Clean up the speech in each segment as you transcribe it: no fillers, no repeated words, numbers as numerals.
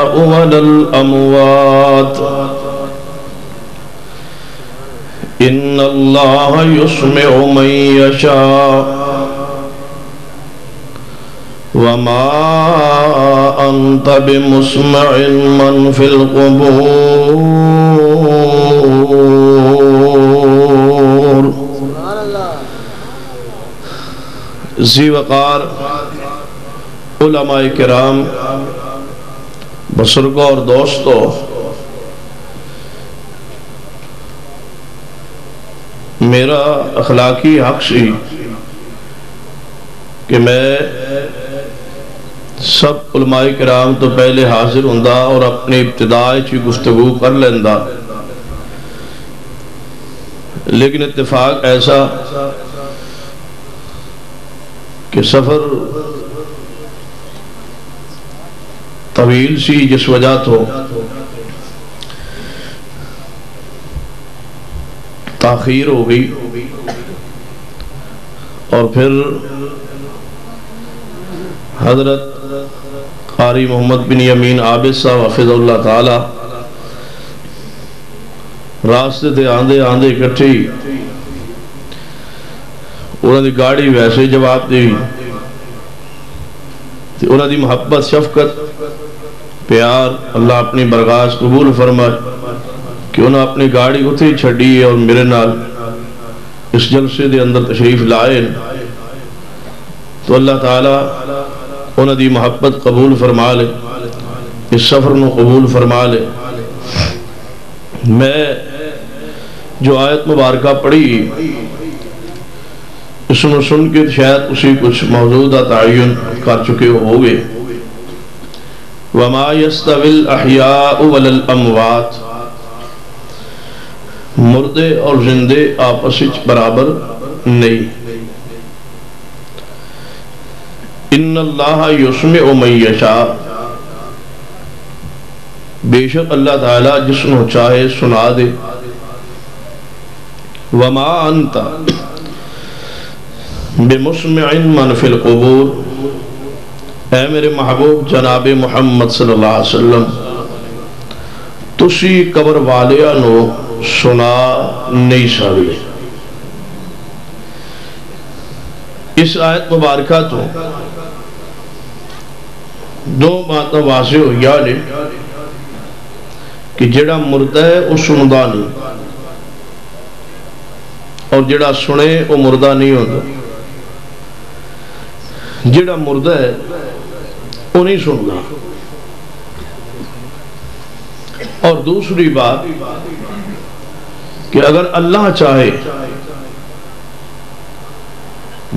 ولا الأموات إن الله يسمع من يشاء وما أنت بمسمع من في القبور. ذی وقار علماء کرام، بزرگوں اور دوستوں، میرا اخلاقی حق سی کہ میں سب علماء کرام تو پہلے حاضر ہوندا اور اپنی ابتدائی چی گفتگو کر لیندا، لیکن اتفاق ایسا کہ سفر طویل سی جس وجہ تو تاخیر ہو گئی، اور پھر حضرت قاری محمد بن یمین عابد صاحب حفظ اللہ تعالی راستے تے آندے آندے اکٹھی انہوں دی گاڑی ویسے جواب دی، انہوں دی محبت، شفقت، پیار اللہ اپنی برگاہ قبول فرمائے کہ انہوں اپنی گاڑی اتھے ہی چھڑی ہے اور میرے نال اس جلسے دے اندر تشریف لائے، تو اللہ تعالیٰ انہوں دی محبت قبول فرما لے، اس سفر نو قبول فرما لے۔ میں جو آیت مبارکہ پڑھی اس میں سن کے شاید اسی کچھ موجودہ تعین کر چکے ہوگے۔ وَمَا يَسْتَوِي الْأَحْيَاءُ وَلَا الْأَمْوَاتِ، مردے اور زندے آپس وچ برابر نہیں۔ ان اللہ یسمع من یشاء، بے شک اللہ تعالیٰ جس نو چاہے سنا دے۔ وما انت بمسمع من فی القبور، اے میرے محبوب جناب محمد صلی اللہ علیہ وسلم، تسی قبر والیاں نو سنا نہیں سکتے۔ اس آیت مبارکہ تو دو باتیں واضح ہوئی نے کہ جڑا مردہ ہے وہ سندا نہیں، اور جڑا سنے وہ مردہ نہیں ہوتا۔ جڑا مردہ ہے وہ نہیں سندا، اور دوسری بات کہ اگر اللہ چاہے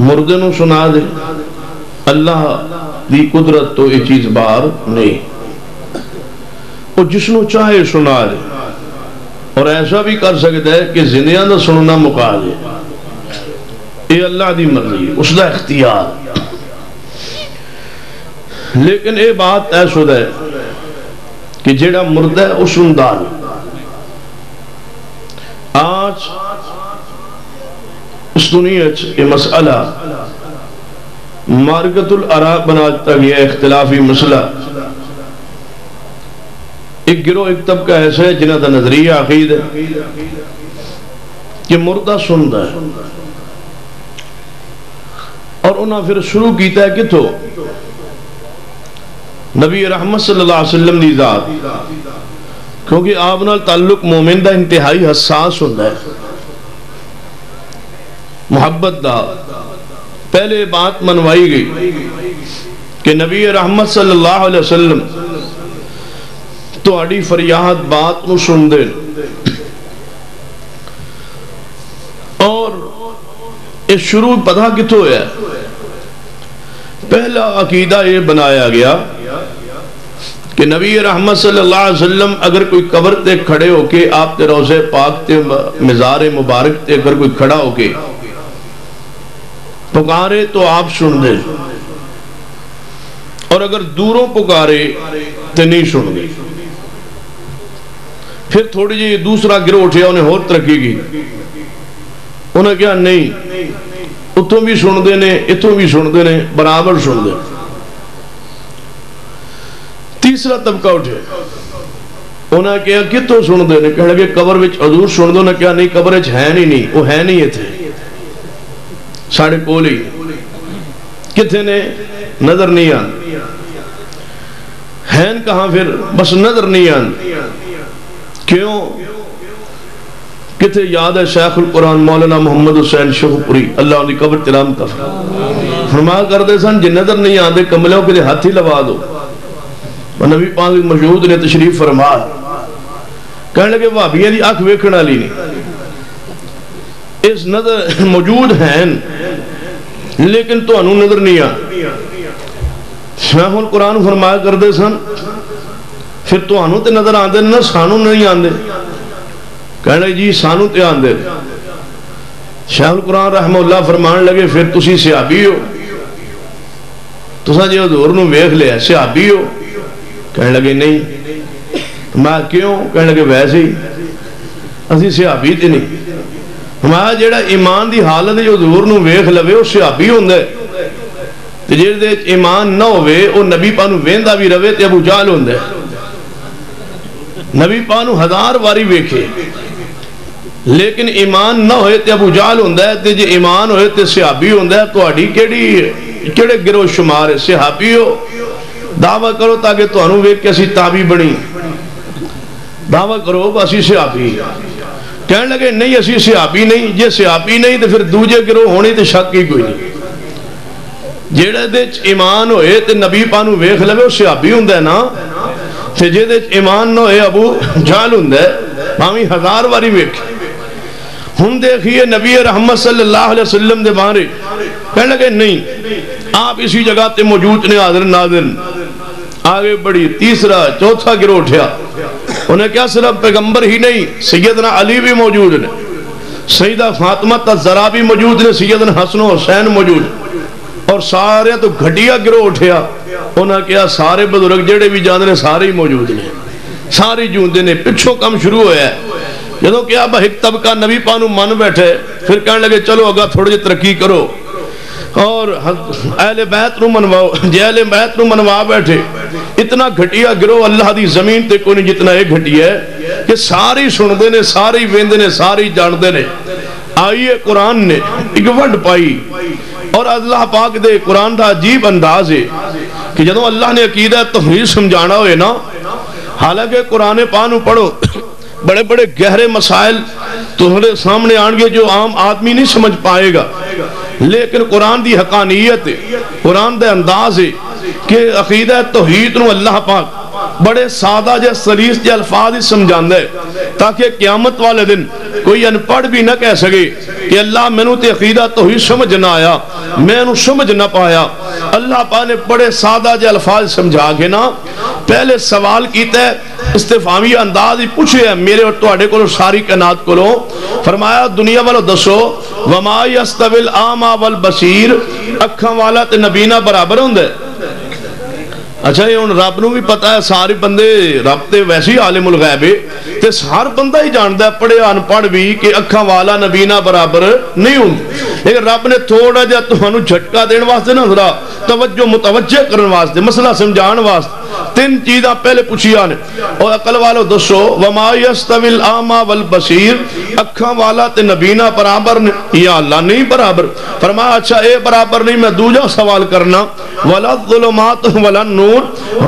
مردے نو سنا دے، اللہ دی قدرت تو یہ چیز باہر نہیں، وہ جس نو چاہے سنا دے، اور ایسا بھی کر سکتا ہے کہ زندیاں دا سننا مکا دے، یہ اللہ دی مرضی، اس دا اختیار۔ لیکن یہ بات ایسا ہے کہ جیڑا مردہ ہے وہ سندا نہیں۔ آج اس دنیا یہ مسئلہ مارکت الآراء بنا دیتا گیا، اختلافی مسئلہ۔ ایک گروہ ایک طبقہ ایسا ہے جنہاں دا نظریہ عقید ہے کہ مردہ سندا ہے، اور انہاں پھر شروع کیتا ہے کہ تو نبی رحمت صلی اللہ علیہ وسلم دی ذات، کیونکہ آپ نال تعلق مومن دا انتہائی حساس ہوندا ہے، محبت دا۔ پہلے بات منوائی گئی کہ نبی رحمت صلی اللہ علیہ وسلم تو اڑی فریاد بات نو سن دے، اور اس شروع پتہ کتوں ہے؟ پہلا عقیدہ یہ بنایا گیا کہ نبی رحمت صلی اللہ علیہ وسلم اگر کوئی قبر تے کھڑے ہو کے آپ تے روضہ پاک تے مزار مبارک تے اگر کوئی کھڑا ہو کے پکارے تو آپ سن دے، اور اگر دوروں پکارے تو نہیں سن دے۔ پھر تھوڑی جی دوسرا گروہ اٹھیا، انہیں اور ترقی کی، انہیں کہا نہیں، اتوں بھی سن دے نے اتوں بھی سن دے نے، برابر سن دے۔ تیسرا طبقہ اٹھے انہاں کہا کتوں سن دے نے کہنے لگے قبر وچ حضور سن دو. نے کہا نہیں قبر وچ ہے نہیں وہ ہے نہیں تھے ساڑھے کولی کتنے نے نظر نہیں آن ہیں کہاں پھر بس نظر نہیں آن کیوں کتنے یاد ہے شیخ القرآن مولانا محمد حسین شیخوپوری اللہ علیہ قبر ترام کا فرما کر دے سن جن نظر نہیں آن دے کملوں کے ہاتھ ہی لوا دو. نبی پاک مشہود نے تشریف فرما کہنے لگے وہابیاں دی آنکھ ویکھنا لی نہیں اس نظر موجود ہیں لیکن تو انہوں نظر نہیں آن. شیخ القرآن فرمایا کر دے سن پھر تو انہوں تے نظر آن دے نہ سانوں نہیں آن دے. کہنے لگے جی سانوں تے آن دے. شیخ القرآن رحمہ اللہ فرمان لگے پھر تسی صحابی ہو تساں جی حضور نو ویکھ لیا صحابی ہو. کہنے لگے نہیں. میں کیوں؟ کہنے لگے ویسے ہی اسی صحابی تے نہیں. ہمارا جیڑا ایمان دی حالت جو حضور نو ویکھ لوے وہ صحابی ہوندا ہے تے جڑے ایمان نہ ہوئے وہ نبی پاک نو ویندا بھی رہے تے ابو جہل ہوندا ہے. نبی پاک نو 1000 واری ویکھے لیکن ایمان نہ ہوئے تے ابو جہل ہوندا ہے تے جے ایمان ہوئے تے صحابی ہوندا ہے. تہاڈی کیڑے گروہ شمار ہے صحابی ہو دعویٰ کرو تاکہ تانوں ویکھ کے اسی تابعی بنی. دعویٰ کرو اسی صحابی. کہنے لگے نہیں اسی صحابی نہیں. جے صحابی نہیں تو پھر دوجے گروہ ہونے تے شک ہی کوئی نہیں. جیڑے دے ایمان ہوئے تے نبی پاک نو ویکھ لوے وہ صحابی ہوندا ہے نا تے جے دے ایمان نہ ہوئے ابو جہل ہوندا ہے بھاویں 1000 واری ویکھ. ہن دیکھیے نبی رحمت صلی اللہ علیہ وسلم دے بارے کہنے لگے نہیں آپ اسی جگہ تے موجود نے حاضر ناظر. آگے بڑی تیسرا چوتھا گروہ اٹھیا. انہیں کیا صرف پیغمبر ہی نہیں سیدنا علی بھی موجود نے سیدہ فاطمہ الزہرا بھی موجود نے سیدنا حسن و حسین موجود اور سارے تو گھٹیا گروہ اٹھیا. انہیں کیا سارے بزرگ جڑے بھی جاندے نے سارے ہی موجود نے سارے جوندے نے. پچھوں کم شروع ہویا ہے جدوں کیا ایک طبقہ نبی پاک نو من بیٹھے پھر کہنے لگے چلو اگا تھوڑی جی ترقی کرو اور اہل بیت نو منواؤ. جے اہل بیت نو منوا بیٹھے اتنا گھٹیا گروہ اللہ دی زمین تے کوئی نہیں جتنا ایک گھٹیا ہے کہ ساری سندے نے ساری ویندے نے ساری جاندے نے. آئیے قرآن نے ایک ونڈ پائی اور اللہ پاک دے قرآن دا عجیب انداز ہے کہ جدوں اللہ نے عقیدہ توحید سمجھانا ہوئے نا حالانکہ قرآن پاک نو پڑھو بڑے بڑے گہرے مسائل تمہارے سامنے آنگے جو عام آدمی نہیں سمجھ پائے گا لیکن قرآن دی حقانیت قرآن دے انداز ہے کہ عقیدہ توحید نو اللہ پاک بڑے سادہ جے سلیس جے الفاظ ہی سمجھاندے تاکہ قیامت والے دن کوئی انپڑھ بھی نہ کہہ سکے کہ اللہ میں نو تے عقیدہ توحید سمجھ نہ آیا میں نو سمجھ نہ پایا. اللہ پاک نے بڑے سادہ جے الفاظ سمجھا کے نا پہلے سوال کیتا ہے استفہامی انداز ہی پوچھے ہے میرے اور تواڈے کولوں ساری کائنات کولوں. فرمایا دنیا والو دسو وما یستوی الاعمی والبصیر اکھاں والا تے نبینا برابر ہوندا ہے. اچھا یہ ان رب نو بھی پتا ہے سارے بندے رب تے ویسے ہی عالم الغیب ہے تے ہر بندہ ہی جاندا ہے پڑھے ان پڑھ بھی کہ اکھاں والا نبینا برابر نہیں ہوں. لیکن رب نے تھوڑا جا تانوں جھٹکا دین واسطے نا ذرا توجہ متوجہ کرن واسطے مسئلہ سمجھان واسطے 3 چیزاں پہلے پوچھیاں نے اور عقل والو دسو وما یستوی الاعمی والبصیر اکھاں والا تے نبینا برابر یا اللہ نہیں برابر. فرمایا اچھا اے برابر نہیں میں دوجا سوال کرنا ولا الظلمات ولا النور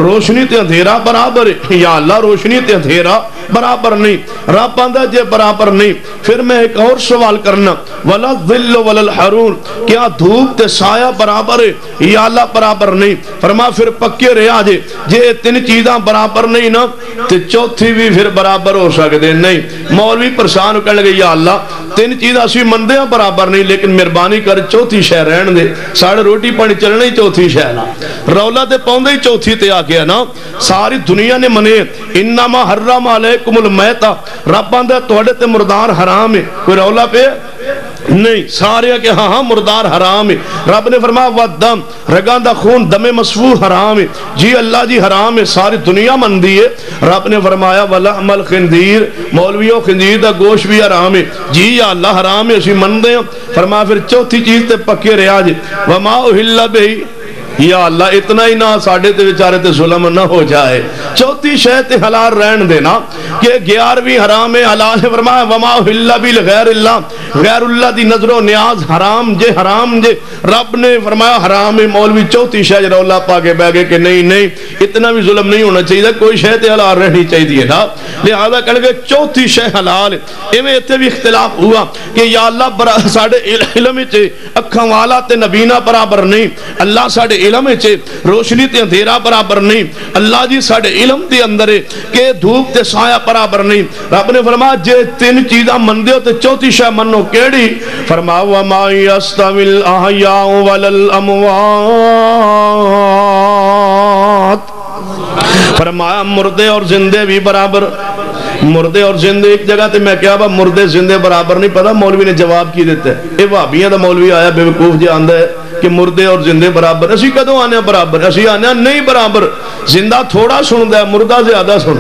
روشنی تے اندھیرا برابر یا اللہ روشنی تے اندھیرا برابر نہیں. رب آندا جے برابر نہیں پھر میں ایک اور سوال کرنا ولا الظل ولا الحرور کیا دھوپ تے سایہ برابر ہے یا اللہ برابر نہیں. فرمایا پھر پکے رہا جے 3 چیزاں برابر نہیں نا تے چوتھی بھی پھر برابر ہو سکتے نہیں. مولوی پریشان ہو کہنے لگے یا اللہ 3 چیزاں اسی مندے ہیں برابر نہیں لیکن مہربانی کر چوتھی شے رہن دے ساڑھے روٹی پانی چلنا ہی چوتھی شے نا رولا تے پاؤندے ہی چوتھی تے آ گیا نا. ساری دنیا نے منے انما حرم علیکم المیت رب آندا تواڈے تے مردار حرام ہے کوئی رولا پہ نہیں سارے کہ ہاں مردار حرام ہے. رب نے فرمایا ودم رگاں دا خون دم مسفوح حرام ہے جی اللہ جی حرام ہے ساری دنیا مندی ہے. رب نے فرمایا ولحم الخنزیر مولویوں خنزیر دا گوشت بھی حرام ہے جی یا اللہ حرام ہے اسی مندے ہیں. فرمایا پھر چوتھی چیز تے پکے رہا جی وما اہل بہ یا اللہ اتنا ہی نہ ساڑھے تے بیچارے تے ظلم نہ ہو جائے. چوتھی شے تے حلال رہن دینا کہ 11ویں حرام ہے حلال ہے. فرمایا وما احل بغیر اللہ, غیر اللہ دی نظر و نیاز حرام جے رب نے فرمایا حرام ہے. مولوی چوتھی شے جڑا اللہ پاکے بہ گئے کہ نہیں اتنا بھی ظلم نہیں ہونا چاہیے, کوئی شے تے حلال رہنی چاہیے نا. لہذا کہنے گے چوتھی شے حلال ہے. ایویں اتنے بھی اختلاف ہوا کہ یا اللہ ساڑھے علم وچ اکھاں والا تے نبینا برابر نہیں, اللہ ساڑھے علم وچ روشنی تے اندھیرا برابر نہیں, اللہ جی ساڑھے علم تے اندر کہ دھوپ تے سایہ برابر نہیں. رب نے فرمایا جے تین چیزاں مندے ہو تے چوتھی شے منو کیڑی؟ فرمایا وما یستوی الاحیاء والاموات, فرمایا مردے اور زندے بھی برابر. مردے اور زندے ایک جگہ تے میں کیا با مردے زندے برابر نہیں, پتا مولوی نے جواب کی دیتا ہے. اے وہابیاں دا مولوی آیا بے وقوف جی آندہ ہے کہ مردے اور زندے برابر. اسی کدوں آنے برابر؟ اسی آنے نہیں برابر. زندہ تھوڑا سن ہے, مردہ زیادہ سن.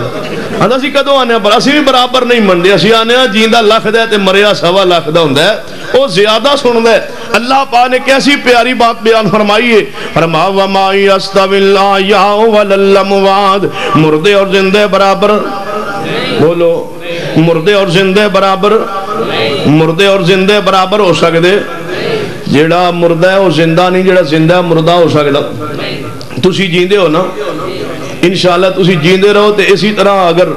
اسی کدوں آنے برابر؟ اسی بھی برابر نہیں مندے. اسی آنے جیندہ لکھ دے تے مریا سوا لکھ دا ہوندہ ہے, وہ زیادہ سن دے. اللہ پاک نے کیسی پیاری بات بیان فرمائی ہے. فرمایا وما یستوی الاحیاء والاموات, مردے اور زندے برابر. بولو مردے اور زندے برابر. مردے اور زندے برابر ہو سکتے. جیڑا مردہ ہے وہ زندہ نہیں, جیڑا زندہ ہے مردہ ہو سکتا. تسی جیندے ہو نا, انشاءاللہ تسی جیندے رہو. تے اسی طرح اگر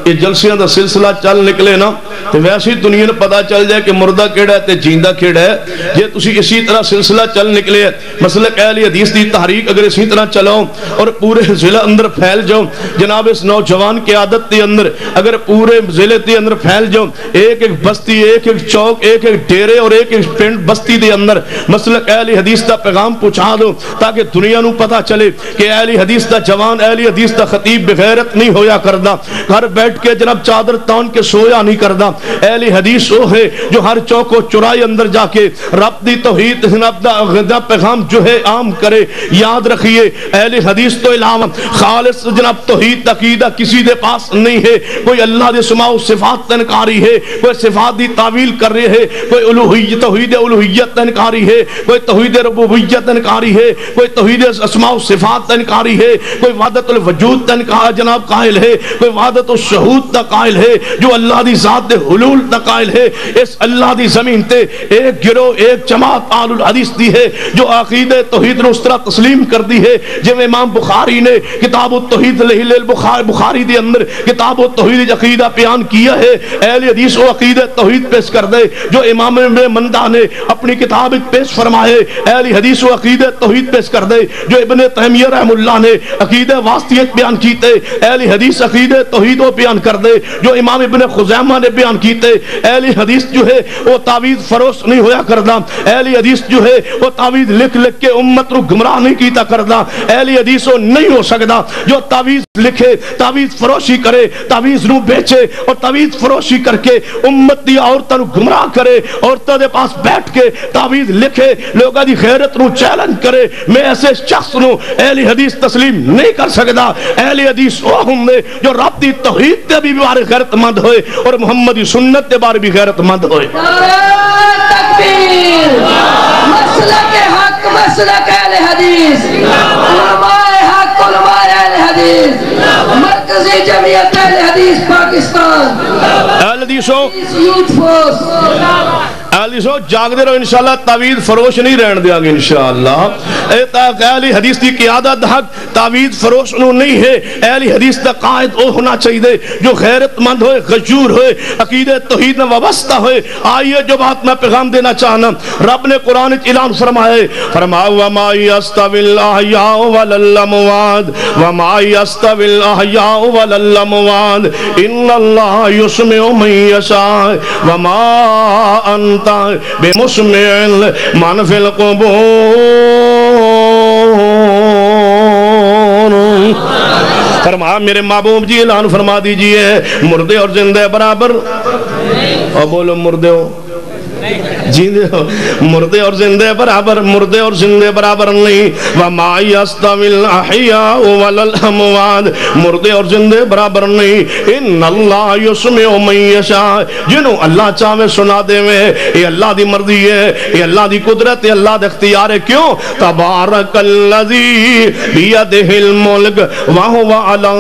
یہ جلسیاں دا سلسلہ چل نکلے نا تو ویسی دنیا نے پتا چل جائے کہ مردہ کیڑا ہے تے جیندہ کیڑا ہے. جے تسی اسی طرح سلسلہ چل نکلے ہے, مسلک اہل حدیث دی تحریک اگر اسی طرح چلاؤ اور پورے ضلع اندر پھیل جاؤ, جناب اس نوجوان کی عادت دی اندر اگر پورے ضلع دی اندر پھیل جاؤ, ایک ایک بستی, ایک ایک چوک, ایک ایک ڈیرے اور ایک ایک پنڈ بستی دے اندر مسلک اہل حدیث دا پیغام پہنچا دو تاکہ دنیا نو پتا چلے کہ اہل حدیث دا جوان, اہل حدیث دا خطیب بغیرت نہیں ہویا کردا, گھر بیٹھ کے جناب چادر تان کے سویا نہیں کردا. اہل حدیث وہ ہے جو ہر چوک و چوراہے اندر جا کے رب دی توحید دا پیغام جو ہے عام کرے. یاد رکھیے اہل حدیث تو علاوہ خالص جناب توحید عقیدہ کسی دے پاس نہیں ہے. کوئی اللہ دے اسماء و صفات انکاری ہے, کوئی صفات دی تعویل کر رہے ہے, کوئی الوہیت توحید الوہیت انکاری ہے, کوئی توحید ربوبیت انکاری ہے, کوئی توحید اسماء و صفات انکاری ہے, کوئی وحدت الوجود جناب قائل ہے, کوئی وحدت الشہود دا قائل ہے, جو اللہ دی ذات دے حلول دا قائل ہے. اس اللہ دی زمین تے ایک گروہ ایک جماعت آل الحدیث دی ہے جو عقید توحید نو اس طرح تسلیم کر دی ہے جو امام بخاری نے کتاب التوحید بخاری دی اندر کتاب التوحید عقیدہ بیان کیا ہے. اہل حدیث و عقید توحید پیش کر دے جو امام مندہ نے اپنی کتاب پیش فرمائے. اہل حدیث و عقید توحید پیش کر دے جو ابن تیمیہ رحم اللہ نے عقید واسطیت بیان کیتے. اہل حدیث عقید توحید و بیان کر دے جو امام ابن خزیمہ نے بیان کیتے. اہل حدیث جو ہے وہ تعویذ فروش نہیں ہویا کردا. اہل حدیث جو ہے وہ تعویذ لکھ لکھ کے امت رو گمراہ نہیں کیتا کردا. اہل حدیث وہ نہیں ہو سکدا جو تعویذ لکھے, تعویذ فروشی کرے, تعویذ نو بیچے اور تعویذ فروشی کر کے امت دی عورتاں نو گمراہ کرے, عورتاں دے پاس بیٹھ کے تعویذ لکھے, لوگاں دی غیرت نو چیلنج کرے. میں ایسے شخص نو اہل حدیث تسلیم نہیں کر سکدا. اہل حدیث وہ ہوں جو رب دی توحید تے بھی بارے غیرت مند ہوئے اور محمدی سنت تے بارے بھی غیرت مند ہوئے. تکبیر مسلک حق مسلک اہل حدیث, علماء حق علماء اہل حدیث, مرکزی جمعیت اہل حدیث پاکستان, اہل حدیثوں یوتھ فورس. اہل حدیثوں جاگ دے رہو, انشاءاللہ تعویذ فروش نہیں رہن دیا گے انشاءاللہ. اہل حدیث دی قیادت حق تعویذ فروش نو نہیں ہے. اہل حدیث دا قائد او ہونا چاہیے جو غیرت مند ہوئے, غیور ہوئے, عقید توحید میں وابستہ ہوئے. آئیے جو بات میں پیغام دینا چاہنا, رب نے قرآن اعلان فرمائے, فرمایا وما یستوی الاحیاء والاموات, وما یستوی الاحیاء والاموات, ان اللہ یسمع من یشاء وما انت بمسمع من فی القبور. فرمایا میرے محبوب جی اعلان فرما دیجئے مردے اور زندے برابر. اور بولو مردے ہو جیندے مردے اور زندے برابر، مردے اور زندے برابر نہیں. وما يستوي الاحياء ولا الاموات، مردے اور زندے برابر نہیں. ان اللہ يسمع من يشاء، جنہوں اللہ چاہے سنا دے میں. یہ اللہ دی مرضی ہے، یہ اللہ دی قدرت ہے، اللہ دا اختیار ہے. کیوں؟ تبارک الذی بیدہ الملک وہو علی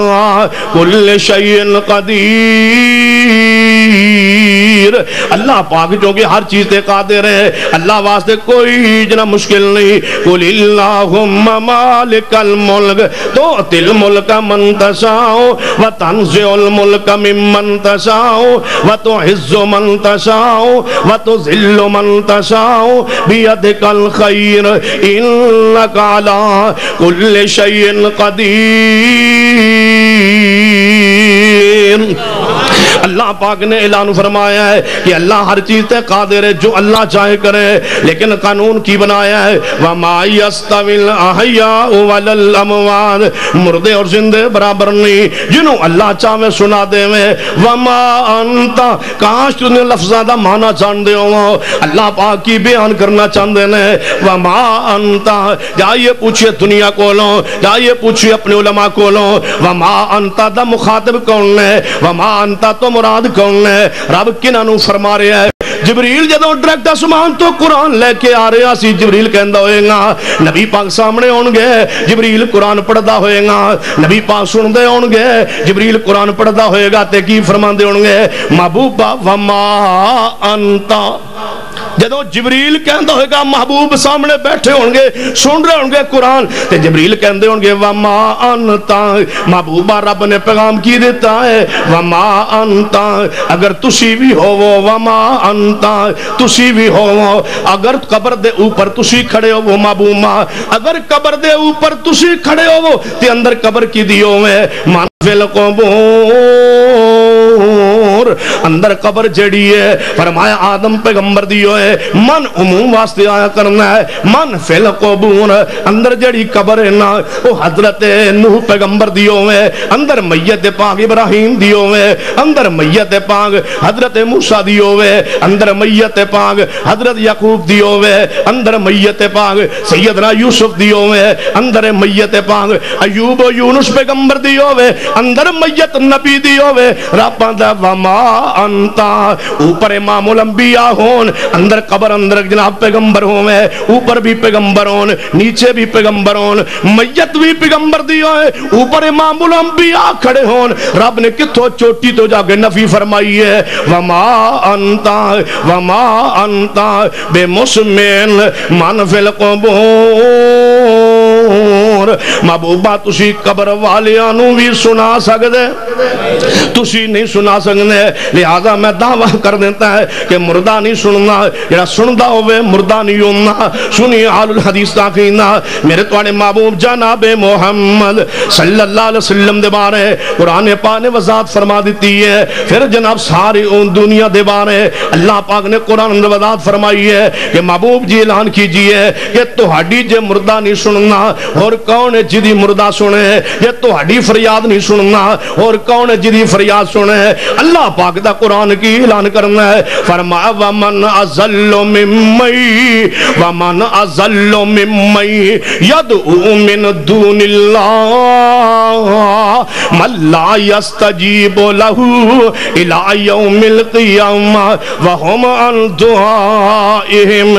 کل شیء قدیر. اللہ پاک جو کہ ہر چیز تے قادر ہے، اللہ واسطے کوئی جنا مشکل نہیں. قل اللہم مالک الملک تؤتی الملک من تشاء وتنزع الملک ممن تشاء وتعز من تشاء وتذل من تشاء بیدک الخیر انک علی کل شیء قدیر. اللہ پاک نے اعلان فرمایا ہے کہ اللہ ہر چیز تے قادر ہے، جو اللہ چاہے کرے. لیکن قانون کی بنایا ہے وَمَا يَسْتَوِي الْأَحْيَاءُ وَلَا الْأَمْوَاتُ، مردے اور زندے برابر نہیں. جنہوں اللہ چاہے سنا دے میں. وَمَا أَنْتَ، کاش تو نے لفظہ دا معنی جان دے ہو. اللہ پاک کی بیان کرنا چاہتے ہیں. وَمَا أَنْتَ، جائیے پوچھئے دنیا کو لو، جائیے پوچھئے اپنے علماء کو لو. وَمَا أَنْتَ دا مخاطب کون ہے؟ وَمَا أَنْتَ تو مراد کون ہے؟ رب کنانو فرما رہا ہے. جبریل جدو ڈائریکٹ آسمان تو قرآن لے کے آ رہا سی، جبریل کہندا ہوئے گا نبی پاک سامنے ہون گے، جبریل قرآن پڑھدا ہوئے گا، نبی پاک سن دے ہون گے، جبریل قرآن پڑھدا ہوئے گا تے کی فرماندے ہون گے محبوبا وما انتا. جدو جبریل کہندا ہوئے گا محبوب سامنے بیٹھے ہون گے، سن رہے ہون گے قرآن، تے جبریل کہندے ہون گے وما انتا. محبوبا رب نے پیغام کی دیتا ہے وما انتا، اگر تسی بھی ہوو وما انتا، تسی بھی ہوو. اگر قبر دے اوپر تسی کھڑے ہو وہ محبوبا، اگر قبر دے اوپر تسی کھڑے ہو تے اندر قبر کی دیو میں مان فی القبور، اندر قبر جڑی ہے. فرمایا آدم پیغمبر دیو ہے، من عموم واسطے آیا کرنا ہے. من فی القبور، اندر جڑی قبر ہے نا وہ حضرت نوح پیغمبر دیو ہے، اندر میت پاک ابراہیم دیو ہے، اندر میت پاک حضرت موسیٰ دیو ہے، اندر میت پاک حضرت یعقوب دیو ہے، اندر میت پاک سیدنا یوسف دیو ہے، اندر میت پاک ایوب و یونس پیغمبر دیو ہے، اندر میت نبی دیو ہے. رباں دا وما انتا، اوپر امام الانبیاء ہون، اندر قبر اندر جناب پیغمبر ہوں، اوپر بھی پیغمبر ہون، نیچے بھی پیغمبر ہون، میت بھی پیغمبر دیو ہے، اوپر امام الانبیاء کھڑے ہون. رب نے کتھو چوٹی تو جا کے نفی فرمائی ہے وما انتا وما انتا بے مسمن من فی القبور. محبوبہ تسی قبر والیانوں بھی سنا سکتے، تسی نہیں سنا سکتے. لہذا میں دعویٰ کر دیتا ہے کہ مردہ نہیں سننا، جڑا سندا ہوئے مردہ نہیں ہونا. سنی آل الحدیث تاکینا میرے توڑے محبوب جناب محمد صلی اللہ علیہ وسلم دے بارے قرآن پاک نے وضاحت فرما دیتی ہے. پھر جناب ساری دنیا دے بارے اللہ پاک نے قرآن نے وضاحت فرمائی ہے کہ محبوب جی اعلان کیجئے کہ تہاڈی جے مردہ نہیں سننا اور کون ہے جدی مردہ سنے، یہ تہاڈی فریاد نہیں سننا اور کون ہے جدی فریاد سنے. اللہ پاک دا قرآن کی اعلان کرنا ہے. فرمایا ومن اضل ممن یدعو من دون اللہ من لا یستجیب له الى یوم القیامہ وهم عن دعائهم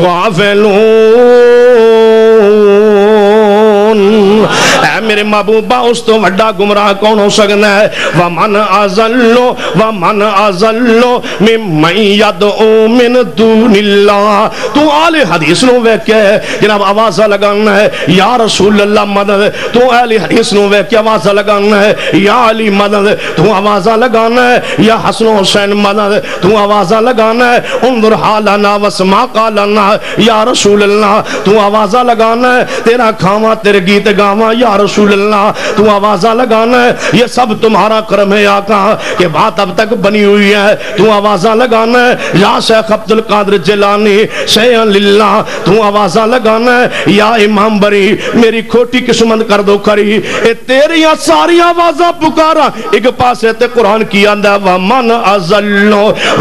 غافلون. اے میرے محبوبہ اس تو وڈا گمراہ کون ہو سکنا ہے؟ ومن اضل ممن یدعو من دون اللہ. تو آل حدیث نو ویکھے جناب آوازہ لگانا ہے یا رسول اللہ مدد. تو آل حدیث نو ویکھے آوازہ لگانا ہے یا علی مدد. تو آوازہ لگانا ہے یا حسن و حسین مدد. تو آوازہ لگانا ہے انظر حالنا واسمع قالنا یا رسول اللہ. تو آوازہ لگانا ہے تیرا کھاما تیرے گیت گاواں جاواں یا رسول اللہ تو آوازہ لگانا ہے، یہ سب تمہارا کرم ہے آقا کہ بات اب تک بنی ہوئی ہے، تو آوازہ لگانا ہے یا شیخ عبد القادر جیلانی شیئن للہ تو آوازہ لگانا ہے، یا امام بری میری کھوٹی قسمت کر دو کری، اے تیریاں ساری آوازہ پکارا ایک پاسے تے قرآن کی آندہ وَمَنْ أَزَلُّ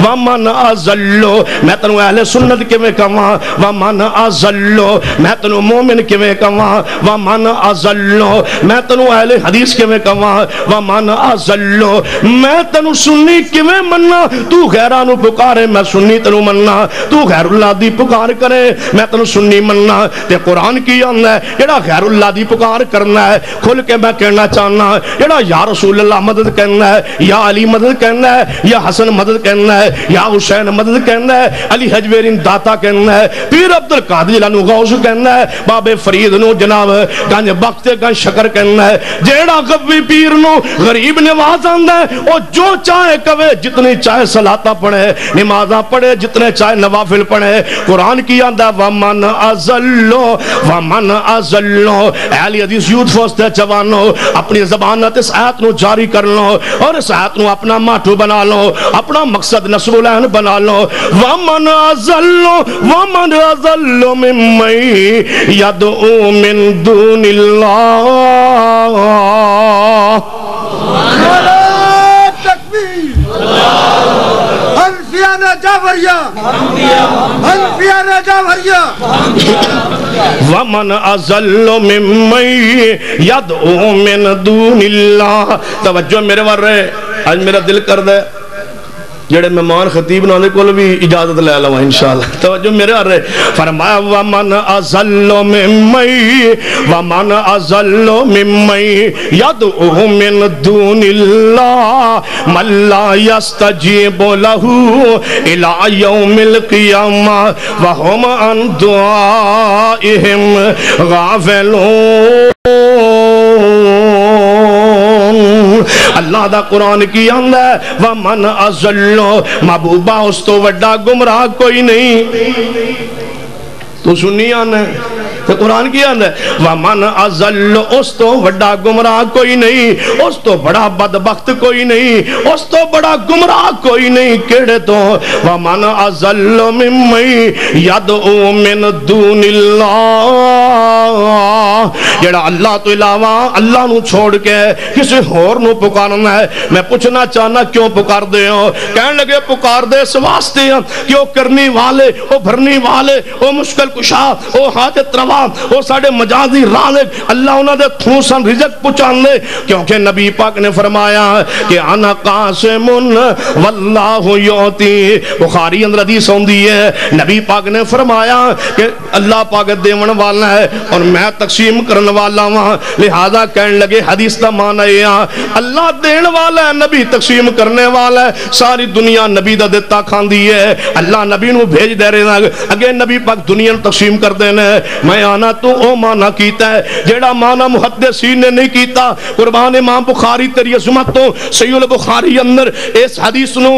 وَمَنْ أَزَلُّ میں تنو اہل سنت کے میں کہاں وَمَنْ أَزَلُّ میں تنو مومن کے میں کہاں وَمَنْ أَزَلُّ میں تنو اہل حدیث کے میں کہاں وَمَنْ أَزَلُّ میں تنو سنی کے میں مننا تو غیرانو پکارے میں سنی تنو مننا تو غیر اللہ دی پکار کرے میں تنو سنی مننا تے قرآن کی آندہ ہے جڑا غیر اللہ دی پکار کرنا ہے کھل کے میں کہنا چاہنا ہے جڑا یا رسول اللہ مدد کہنا ہے یا علی مدد کہنا ہے یا حسن مدد کہنا ہے یا حسین مدد کہنا ہے علی حجویرین داتا کہنا ہے پیر عبدالقادر جیلانی غوث کہنا ہے باب فرید نو جناب گنج بخت گنج شکر کہنا ہے جیڑا غوی پیر نو غریب نواز آندہ ہے اور جو چاہے کوے جتنی چاہے صلاتہ پڑھے نمازہ پڑھے جتنے چاہے نوافل پڑھے قرآن کی آندہ وَمَنْ أَزَلُّ وَمَنْ أَزَلُّ اہلی حدیث یوت فوستے چوانو اپنی زبانت اس آیت نو جاری کر لو اور اس آیت نو اپنا ماتو بنا لو اپنا مقصد نصب العین بنا لو وَمَنْ أَزَلُّ وَمَنْ أَزَلُّ مِمَّن يَدْعُو مِن دُونِ اللَّهِ وَمَنْ أَزَلُّ مِمَّن يَدْعُو مِن دُونِ اللَّهِ توجہ میرے ور رہے آج میرا دل کر دے جڑے مہمان خطیب نہ کول بھی اجازت لے لو انشاءاللہ توجہ میرے ور رہے فرمایا وَمَنْ أَزَلُّ مِمَّن يَدْعُو مِن دُونِ اللَّهِ مَن لَا يَسْتَجِيبُ لَهُ إِلَى يَوْمِ الْقِيَامَةِ وَهُمْ عَن دُعَائِهِمْ غَافِلُونَ اللہ دا قرآن کی آندہ ہے وَمَنْ أَزَلُّ محبوبہ اس تو وڈا گمراہ کوئی نہیں تو سنی آنا ہے تو قرآن کی آندہ ہے وَمَنْ أَزَلُّ اس تو وڈا گمراہ کوئی نہیں اس تو بڑا بدبخت کوئی نہیں اس تو بڑا گمراہ کوئی نہیں کیڑے تو وَمَنْ أَزَلُّ مِمَّن يَدْعُو مِن دُونِ اللَّهِ جڑا اللہ تو علاوہ اللہ نو چھوڑ کے کسی اور نو پکارنا ہے میں پوچھنا چاہنا کیوں پکار دے ہو کہنے لگے پکار دے اس واسطے ہیں کہ وہ کرنی والے وہ بھرنی والے وہ مشکل کشا وہ حاجت روا وہ ساڑھے مجازی رازق اللہ انہوں نے تھوسن رزق پچھان دے کیونکہ نبی پاک نے فرمایا کہ انا قاسم واللہ یعطی بخاری اندر حدیث ہوندی ہے نبی پاک نے فرمایا کہ اللہ پاک دیون والا ہے اور میں تقسیم کرن والا ہوں لہذا کہنے لگے حدیث دا معنی ہے اللہ دین والا ہے نبی تقسیم کرنے والا ہے ساری دنیا نبی دا دیتا کھان دی ہے اللہ نبی نو بھیج دے رہے ہیں اگے نبی پاک دنیا نو تقسیم کر دینے میں آنا تو او مانا کیتا ہے جیڑا مانا محدثین نے نہیں کیتا قربان امام بخاری تیری عظمت تو صحیح البخاری اندر اس حدیث نو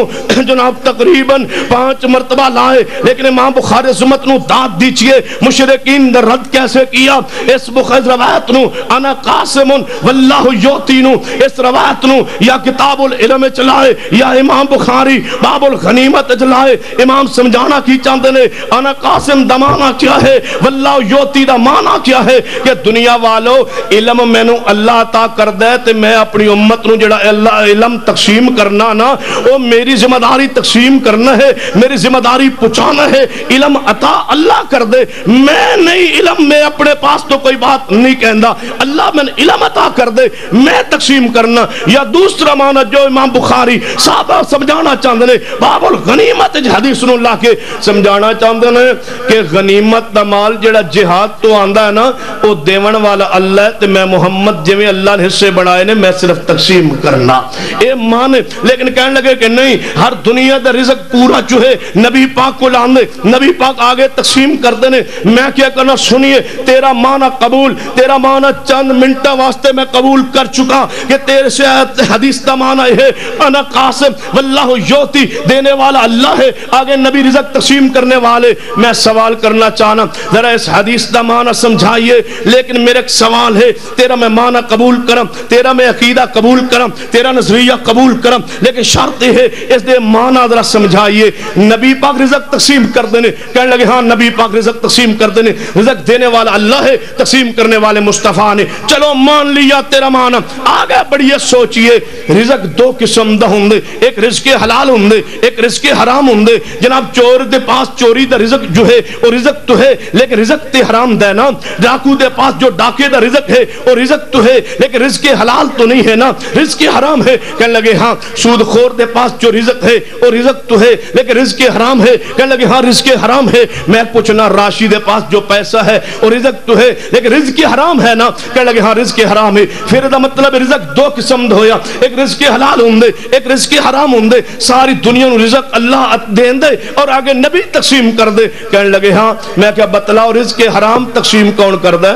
جناب تقریباً 5 مرتبہ لائے لیکن امام بخاری عظمت نو داد دیچئے مشرقین در رد کیسے کیا اس بخاری روایت نو انا قاسم واللہ یعطی نو اس روایت نو یا کتاب العلم چلائے یا امام بخاری باب الغنیمت چلائے امام سمجھانا کی چاندے نے انا قاسم دمانا کیا ہے واللہ یعطی دا مانا کیا ہے کہ دنیا والو علم میں نو اللہ عطا کر دے تے میں اپنی امت نو جڑا اللہ علم تقسیم کرنا نا وہ میری ذمہ داری تقسیم کرنا ہے میری ذمہ داری پہنچانا ہے علم عطا اللہ کر دے میں نہیں علم میں اپنے پاس تو کوئی بات نہیں کہندا اللہ میں علم عطا کر دے میں تقسیم کرنا یا دوسرا معنی جو امام بخاری صحابہ سمجھانا چاہتے ہیں باب الغنیمت حدیث نو اللہ کے سمجھانا چاہتے ہیں کہ غنیمت دا مال جڑا جہاد تو آندہ ہے نا وہ دیون والا اللہ تے میں محمد جویں اللہ نے حصے بڑھائے نے میں صرف تقسیم کرنا اے مانے لیکن کہنے لگے کہ نہیں ہر دنیا دا رزق پورا چوہے نبی پاک کو لاندے نبی پاک آگے تقسیم کر دینے میں کیا کرنا سنیے تیرا معنی قبول قبول، تیرا معنی چند منٹہ واسطے میں قبول کر چکا کہ تیرے سے حدیث کا معنی ہے انا قاسم واللہ یوتی، دینے والا اللہ ہے، آگے نبی رزق تقسیم کرنے والے۔ میں سوال کرنا چاہنا ذرا اس حدیث کا معنی سمجھائیے، لیکن میرے ایک سوال ہے، تیرا میں معنی قبول کرم، تیرا میں عقیدہ قبول کرم، تیرا نظریہ قبول کرم، لیکن شرط ہے اس دے معنی ذرا سمجھائیے۔ نبی پاک رزق تقسیم کر دینے، کہنے لگے ہاں نبی پاک رزق تقسیم کر دینے، رزق دینے والا اللہ ہے، تقسیم کرنے والے مصطفیٰ نے، چلو مان لیا تیرا معنی۔ آگے بڑھئے سوچئے، رزق دو قسم دا ہوں دے، ایک رزق حلال ہوں دے، ایک رزق حرام ہوں دے۔ جناب چور دے پاس چوری دا رزق جو ہے وہ رزق تو ہے لیکن رزق تے حرام دے نا، ڈاکو دے پاس جو ڈاکے دا رزق ہے وہ رزق تو ہے لیکن رزق حلال تو نہیں ہے نا، رزق حرام ہے۔ کہنے لگے ہاں سود خور دے پاس جو رزق ہے وہ رزق تو ہے لیکن رزق حرام ہے۔ کہنے لگے ہاں رزق حرام ہے۔ میں پوچھنا راشی دے پاس جو پیسہ ہے وہ رزق تو ہے لیکن رزق حرام ہے نا، کہنے لگے ہاں رزق حرام ہے۔ پھر دا مطلب رزق دو قسم دا ہویا، ایک رزق حلال ہوں دے ایک رزق حرام ہوں دے۔ ساری دنیا نو رزق اللہ دین دے اور آگے نبی تقسیم کر دے۔ کہنے لگے ہاں میں کیا بتلاؤ رزق حرام تقسیم کون کر دے؟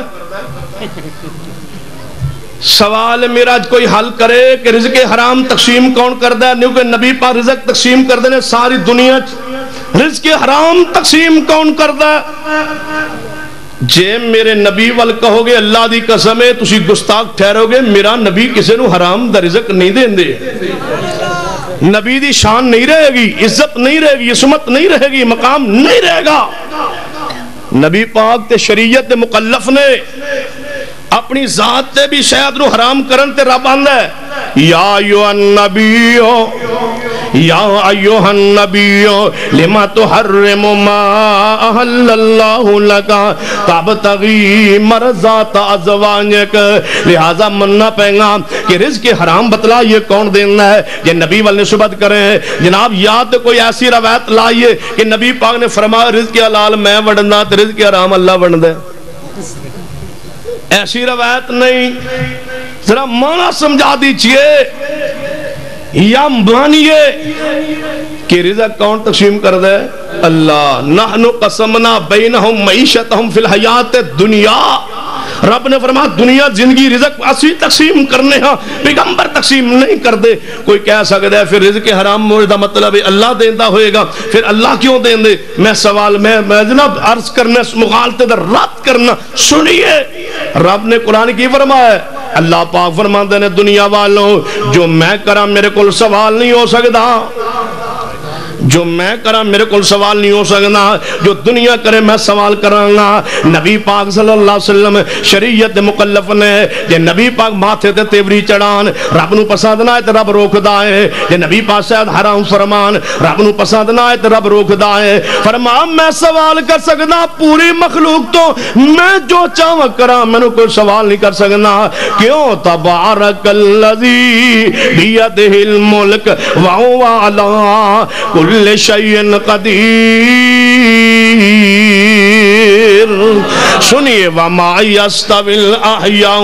سوال میرا کوئی حل کرے کہ رزق حرام تقسیم کون کر دے؟ کیونکہ نبی پاک رزق تقسیم کر دینے ساری دنیا رزق حرام تقسیم کون کر دے؟ جے میرے نبی وال کہو گے اللہ دی قسم ہے تسی گستاخ ٹھہرو گے، میرا نبی کسی نو حرام دا رزق نہیں دین دے، نبی دی شان نہیں رہے گی، عزت نہیں رہے گی، عصمت نہیں رہے گی، مقام نہیں رہے گا۔ نبی پاک تے شریعت مکلف نے اپنی ذات تے بھی شاید نو حرام کرن تے رب آندہ ہے یا ایوہ النبیو یا ایوہ النبیو لما تحرم ما احل اللہ لکا تابتغی مرضات ازواجک۔ لہذا مننا پیغام کہ رزق حرام بتلا یہ کون دینا ہے؟ یہ نبی والے نسبت کریں جناب، یاد کوئی ایسی روایت لائیے کہ نبی پاک نے فرمایا رزق حلال میں وڑنا تے رزق حرام اللہ وڑنا ہے، ایسی روایت نہیں۔ ذرا معنی سمجھا دیجئے یا مانیے کہ رزق کون تقسیم کر دے؟ اللہ۔ نحن قسمنا بینہم معیشتہم فی الحیات الدنیا، رب نے فرمایا دنیا زندگی رزق اسی تقسیم کرنے ہاں، پیغمبر تقسیم نہیں کر دے۔ کوئی کہہ سکتا ہے پھر رزق حرام مورد مطلب ہے اللہ دیندہ ہوئے گا، پھر اللہ کیوں دین دے؟ میں سوال میں جناب عرض کرنے مغالطے در رد کرنا سنیے، رب نے قرآن کی فرمایا ہے، اللہ پاک فرماتے ہیں دنیا والوں جو میں کرا میرے کل سوال نہیں ہو سکتا، جو میں کرا میرے کل سوال نہیں ہو سکنا، جو دنیا کرے میں سوال کرنا۔ نبی پاک صلی اللہ علیہ وسلم شریعت مکلف نے جے نبی پاک ماتھے تے تیوری چڑھان رب نو پسند نہ آئے تے رب روک دائے، جے نبی پاک شاید حرام فرمان رب نو پسند نہ آئے تے رب روک دائے۔ فرما میں سوال کر سکنا پوری مخلوق تو، میں جو چاہوں کرا میں نو کوئی سوال نہیں کر سکنا۔ کیوں؟ تبارک الذی بیدہ الملک وہو علی کل شیء قدیر۔ سنیے وما یستوی الاحیاء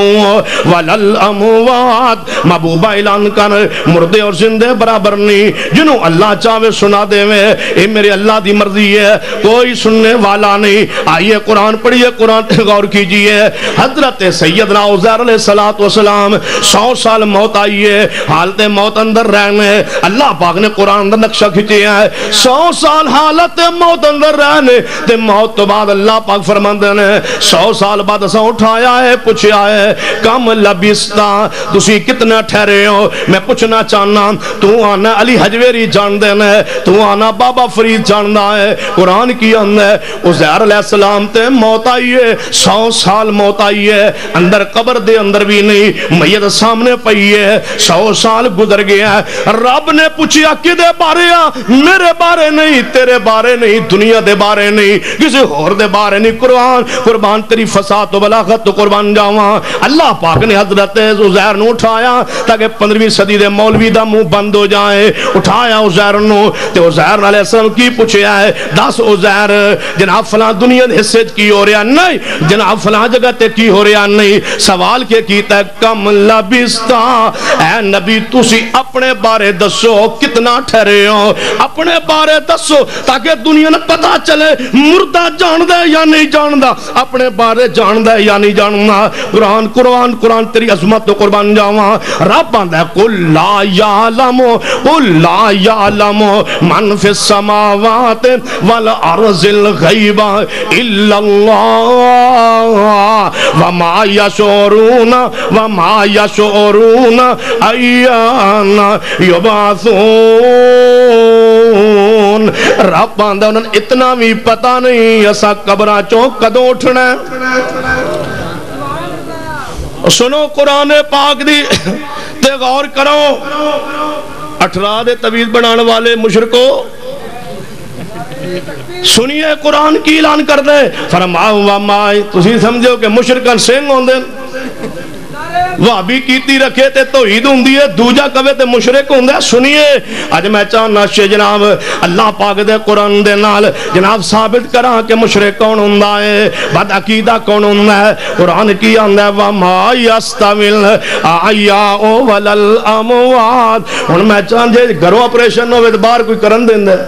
ولا الاموات، محبوبہ اعلان کر مردے اور زندے برابر نہیں، جنہوں اللہ چاہے سنا دے میں اے میرے اللہ دی مرضی ہے، کوئی سننے والا نہیں۔ آئیے قرآن پڑھیے، قرآن غور کیجئے۔ حضرت سیدنا عزیر علیہ السلام 100 سال موت آئی ہے، حالت موت اندر رہنے، اللہ پاک نے قرآن اندر نقشہ کھچے ہیں 100 سال حالت موت اندر رہنے تے موت تو بعد اللہ پاک فرماندے نے 100 سال بعد اساں اٹھایا ہے، پوچھیا ہے کم لبستا، تسی کتنا ٹھہرے ہو؟ میں پوچھنا چاہنا تو آنا علی حجویری جان دینا ہے، تو آنا بابا فرید جاننا ہے، قرآن کی اندر ہے عزیر علیہ السلام تے موت آئی ہے، 100 سال موت آئی ہے، اندر قبر دے اندر بھی نہیں، میت سامنے پئی ہے، 100 سال گزر گیا ہے۔ رب نے پوچھیا کدے بارے آ؟ میرے بارے نہیں، تیرے بارے نہیں، دنیا دے بارے نہیں، کسی اور دے بارے نہیں، قربان تیری فساد و بلاغت تو قربان جاواں۔ اللہ پاک نے حضرت عزیر نو اٹھایا تاکہ 15ویں صدی دے مولوی دا منہ بند ہو جائے، اٹھایا عزیر نو تے عزیر علیہ السلام کی پوچھیا ہے دس عزیر جناب فلاں دنیا دے حصے کی ہو رہا نہیں، جناب فلاں جگہ تے کی ہو رہا نہیں، سوال کے کیتا ہے کم لبستا، اے نبی تسی اپنے بارے دسو کتنا ٹھہرے ہو، اپنے بارے دسو تاکہ دنیا نے پتا چلے مردہ جان دے یا نہیں جان دا۔ اپنے بارے جاندا ہے یا نہیں جاننا؟ قرآن قرآن قرآن تیری عظمت تو قربان جاواں۔ رب آندا ہے قل لا یعلم من فی السماوات والارض الغیب الا اللہ وما یشعرون ایان یبعثون۔ رب آندا انہوں نے اتنا بھی پتہ نہیں اسا قبراں چوں کدوں اٹھنا ہے۔ سنو قرآن پاک دی تے غور کرو۔ 18 دے طویل بنان والے مشرکو سنیے قرآن کی اعلان کر دے۔ فرماؤ ومائی تسی سمجھو کہ مشرکان سنگ ہوندے وہابی کیتی رکھے تے توحید ہوندی ہے، دوجا کہے تے مشرک ہوندا ہے۔ سنیے اج میں چاہنا شے جناب اللہ پاک دے قرآن دے نال جناب ثابت کراں کہ مشرک کون ہوندا ہے، بد عقیدہ کون ہوندا ہے۔ قرآن کی آندا ہے وما یستوی الاحیاء والاموات۔ ہن میں چاہن جے گھروں آپریشن ہوے تے باہر کوئی کرن دیندا ہے؟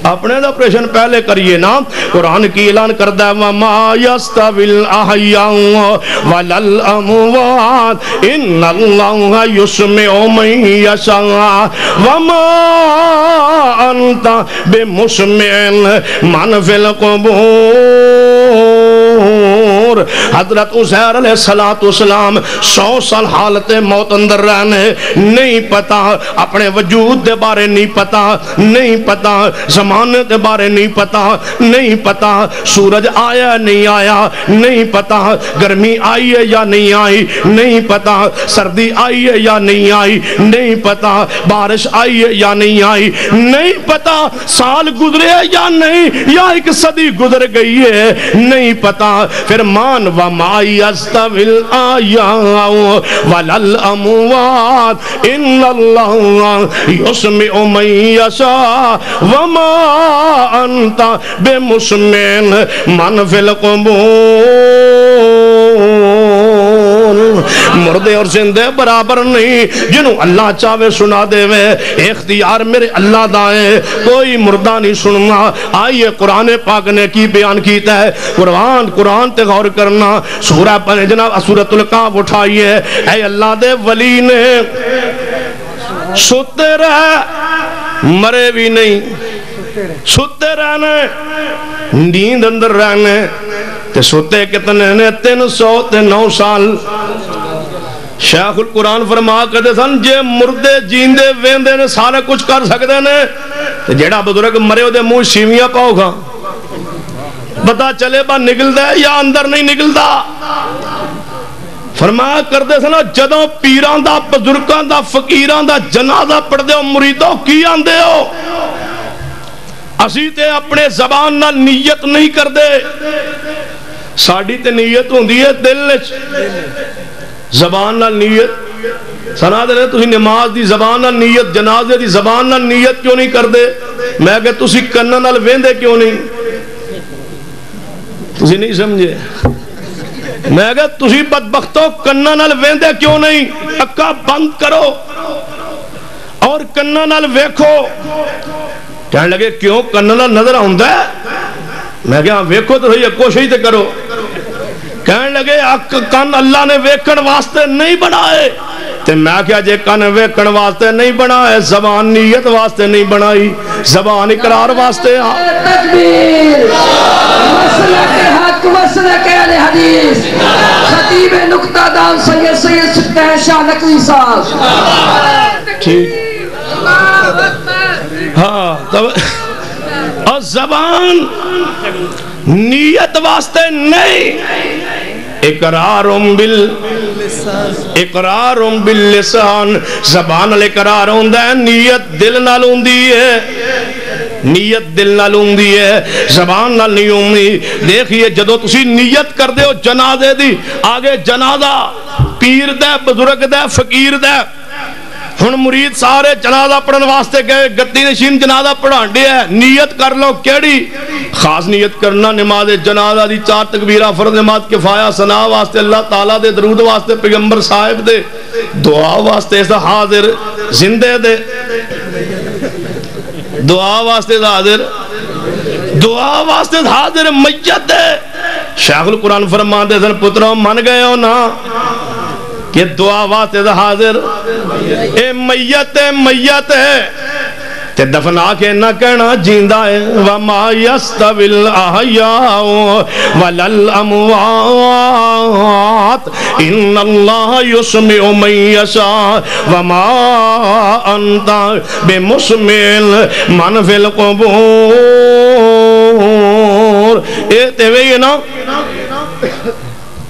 اپنے دا آپریشن پہلے کریے نا۔ قرآن کی اعلان کردا ہے وما یستوی الاحیاء والاموات ان اللہ یسمع من یشاء وما انت بمسمع من فی القبور۔ حضرت عزیر علیہ السلام 100 سال حالت موت اندر رہنے، نہیں پتا اپنے وجود دے بارے نہیں پتا، نہیں پتا زمانے دے بارے نہیں پتا، نہیں پتا سورج آیا نہیں آیا، نہیں پتا گرمی آئی ہے یا نہیں آئی، نہیں پتا سردی آئی ہے یا نہیں آئی، نہیں پتا بارش آئی ہے یا نہیں آئی، نہیں پتا سال گزرے یا نہیں یا ایک صدی گزر گئی ہے، نہیں پتا۔ پھر مان وما یستوی الاحیاء والاموات ان اللہ یسمع من یشاء وما انت بمسمع من فی القبور۔ مردے اور زندے برابر نہیں، جنہوں اللہ چاہے سنا دے وے، اختیار میرے اللہ دائیں، کوئی مردہ نہیں سننا۔ آئیے قرآن پاک نے کی بیان کیتا ہے، قرآن تے غور کرنا۔ سورہ پر جناب سورۃ الکہف اٹھائیے، اے اللہ دے ولی نے سوتے رہ مرے بھی نہیں، سوتے رہنے نیند اندر رہنے تے سوتے کتنے نے 309 سال۔ شیخ القرآن فرما کہتے سن جے مردے جیندے ویندے نے سارے کچھ کر سکتے نے تے جیڑا بزرگ مرے ہو دے منہ سیویاں پاؤ گا، پتا چلے با نکلدا ہے یا اندر نہیں نکلدا۔ فرمایا کرتے سنا جدوں پیران دا بزرگاں دا فقیران دا جنازہ پڑھ دے ہو مریدوں کی آندے ہو؟ اسی تے اپنے زبان نال نیت نہیں کر دے، ساڑی تے نیت ہوندی ہے دل وچ، زبان نال نیت سنا دے تسی نماز دی زبان نال نیت، جنازے دی زبان نال نیت کیوں نہیں کر دے؟ میں کہ تسی کنن نال ویندے کیوں نہیں؟ تسی نہیں سمجھے؟ میں کہ تسی بدبختوں کنن نال ویندے کیوں نہیں؟ اکا بند کرو اور کنن نال ویکھو۔ کہنے لگے کیوں کنن نال نظر آندا ہے؟ میں کہ ہاں ویکھو تو صحیح کوشش تے کرو۔ کہنے لگے کن اللہ نے ویکھن واسطے نہیں بنائے، تے میں کہا جے کن ویکھن واسطے نہیں بنائے زبان نیت واسطے نہیں بنائی، زبان اقرار واسطے۔ تکبیر مسلک حق مسلک اہل حدیث خطیب نکتہ دان سید سکتہ شاہ نقوی صاحب۔ ٹھیک ہاں اور زبان نیت واسطے نہیں، اقرار باللسان، زبان الاقرار ہوندہ ہے، نیت دل نال ہوندی ہے، نیت دل نال ہوندی ہے، زبان نال نہیں ہوندی۔ دیکھئے جدو تسی نیت کر دے ہو جنازے دی، آگے جنازہ پیر دے بزرگ دے فقیر دے، ہن مرید سارے جنازہ پڑھن واسطے گئے، گدی نشین جنازہ پڑھان دے ہے، نیت کر لو کیڑی؟ خاص نیت کرنا نماز جنازہ دی 4 تکبیرہ فرض نماز کفایہ ثنا واسطے اللہ تعالیٰ دے، درود واسطے پیغمبر صاحب دے، دعا واسطے ایسا حاضر زندے دے، دعا واسطے حاضر، دعا واسطے حاضر میت دے، شیخ القرآن فرماتے ہیں پتروں من گئے ہو نا کہ دعا واسطے حاضر اے میت ہے تے دفنا کے نہ کہنا جیندہ ہے وَمَا يَسْتَوِي الْأَحْيَاءُ وَلَا الْأَمْوَاتُ إِنَّ اللَّهَ يُسْمِعُ مَن يَشَاءُ وَمَا أَنْتَ بِمُسْمِعٍ مَنْ فِي الْقُبُورِ اے تے وہی ہے نا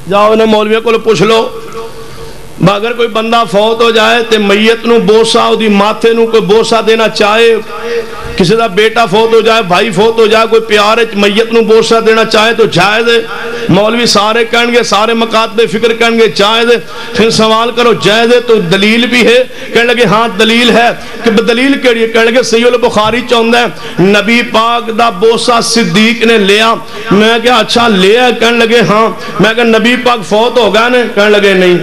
جاؤ نا مولوی کو پوچھ لو اگر کوئی بندہ فوت ہو جائے تے میت نو بوسا دی ماتھے نو کوئی بوسا دینا چاہے کسی دا بیٹا فوت ہو جائے بھائی فوت ہو جائے کوئی پیارے میت نو بوسا دینا چاہے تو جائز ہے مولوی سارے کہیں گے سارے مکاتب فکر کہیں گے جائز ہے پھر سوال کرو جائز ہے تو دلیل بھی ہے کہنے لگے ہاں دلیل ہے کہ دلیل کیڑی ہے کہنے لگے صحیح البخاری چاہتا ہے نبی پاک دا بوسا صدیق نے لیا میں کہا اچھا لیا کہنے لگے ہاں میں کہا نبی پاک فوت ہو گئے نے کہنے لگے نہیں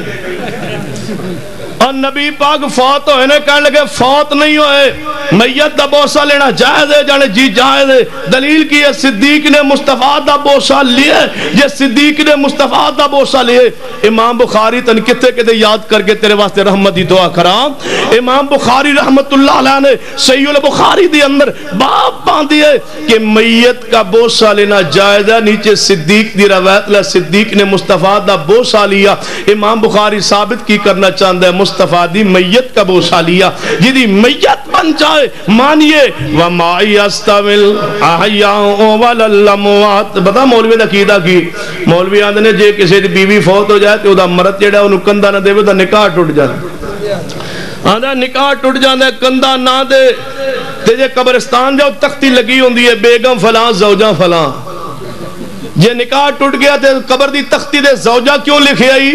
اور نبی پاک فوت ہوئے نے کہنے لگے فوت نہیں ہوئے میت دا بوسا لینا جائز ہے جانے جی جائز ہے دلیل کی ہے صدیق نے مصطفیٰ دا بوسا لیے یہ صدیق نے مصطفیٰ دا بوسا لیے امام بخاری تن کتے کتے یاد کر کے تیرے واسطے رحمت دی دعا کرام امام بخاری رحمت اللہ علیہ نے صحیح البخاری دی اندر باب باندھی ہے کہ میت کا بوسا لینا جائز ہے نیچے صدیق دی روایت لے صدیق نے مصطفیٰ دا بوسا لیا امام بخاری ثابت کی کرنا چاہتا ہے مصطفیٰ دی میت کا بوسا لیا جدی میت بن جائے مانیے وَمَا يَسْتَوِي الْأَحْيَاءُ وَلَا الْأَمْوَاتُ بتا مولوی دا کیدہ کی مولوی آندھے نے جے کسی دی بیوی فوت ہو جائے تو دا مرد جڑا انہوں کندہ نہ دے وہ دا نکاح ٹوٹ جائے آندھا نکاح ٹوٹ جاندہ کندہ نہ دے تیجے قبرستان جاؤ تختی لگی ہوندی ہے بیگم فلاں زوجہ فلاں یہ نکاح ٹوٹ گیا تے قبر دی تختی دے زوجہ کیوں لکھے آئی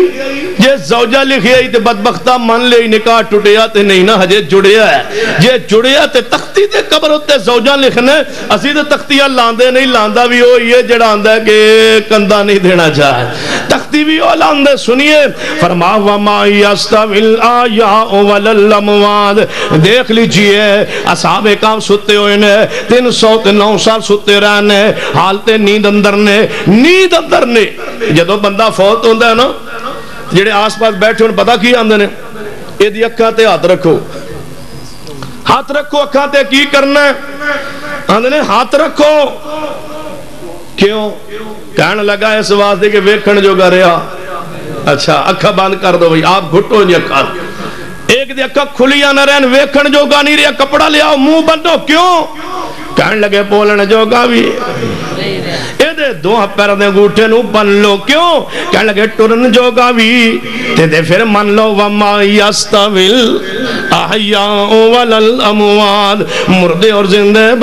یہ زوجہ لکھے آئی تے بدبختہ من لے نکاح ٹوٹیا تے نہیں نا ہجے جڑیا ہے یہ جڑیا تے تختی دے قبر ہوتے زوجہ لکھنے اسی تے تختیاں لاندے نہیں لاندا بھی ہو یہ جڑا آندہ ہے کہ کندہ نہیں دینا چاہے تختی بھی ہو لاندے سنیے فرما وَمَا يَسْتَوِي الْأَحْيَاءُ وَلَا الْأَمْوَاتُ دیکھ لیجئے اصحاب کام ستے ہوئے نے 309 سال ستے رہنے حالتے نیند اندر نے جدو بندہ فوت ہوندہ ہے نا جڑے آس پاس بیٹھے ان پتہ کی آندے نے اے دی اکھاں تے ہاتھ رکھو اکھاں تے کی کرنا ہے آندے نے ہاتھ رکھو کیوں کہنے لگا اس واسطے کہ ویکھن جو گا رہا اچھا اکھاں بند کر دو بھئی آپ گھٹو نہیں اکھاں ایک دی اکھاں کھلیا نہ رہن ویکھن جو گا نہیں رہا کپڑا لیا منہ بندو کیوں کہنے لگے بولن جو گا بھی دو پیر دے انگوٹھے نو بن لو کیوں کہنے لگے ٹرن جو گا بھی تے پھر من لو وَمَا يَسْتَوِي الْأَحْيَاءُ وَلَا الْأَمْوَاتُ مردے اور زندے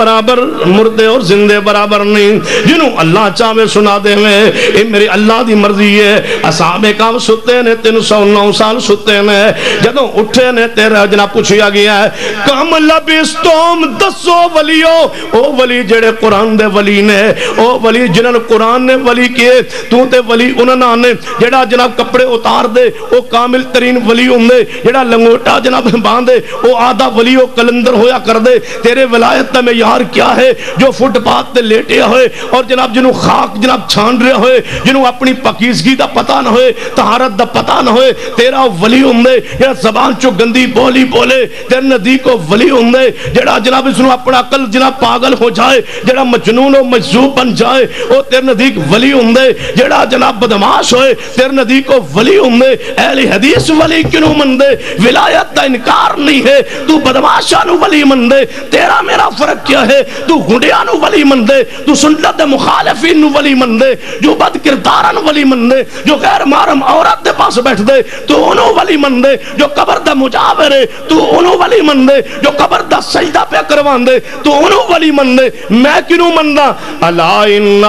برابر نہیں جنہوں اللہ چاہے سنا دے میں اے میری اللہ دی مرضی ہے اصحاب کام ستے نے 309 سال ستے نے جدوں اٹھے نے تیرا جناب پوچھیا گیا ہے کم لبستم دسو ولیو او ولی جڑے قرآن دے ولی نے او ولی جنہوں قرآن نے ولی کیے تو تے ولی انہاں نے جڑا جناب کپڑے اتار دے او کامل ترین ولی ہوندے جڑا لنگوٹا جناب باندھے او آدھا ولی او کلندر ہویا کر دے تیرے ولایت میں یار کیا ہے جو فٹ پاتھ تے لیٹے ہوئے اور جناب جنہوں خاک جناب چھان رہے ہوئے جنہوں اپنی پاکیزگی دا پتہ نہ ہوئے طہارت دا پتہ نہ ہوئے تیرا ولی ہوندے جڑا زبان چو گندی بولی بولے تیرے ندی کو ولی ہوندے جڑا جناب اس نے اپنا عقل جناب پاگل ہو جائے جڑا مجنون و مجذوب بن جائے او تیرے نزدیک ولی ہوندے جڑا جناب بدماش ہوئے تیرے نزدیک ولی ہوندے اہل حدیث ولی کیوں مندے ولایت دا انکار نہیں ہے تو بدماشانو ولی مندے تیرا میرا فرق کیا ہے تو گھنڈیانو ولی مندے تو سنت مخالفین ولی مندے جو بد کرداران ولی مندے جو غیر محرم عورت دے پاس بیٹھ دے تو انہوں ولی مندے جو قبر دا مجاور ہے تو انہوں ولی مندے جو قبر دا سجدہ پہ کروان دے تو انہوں ولی مندے میں کیوں مندہ اللہ ان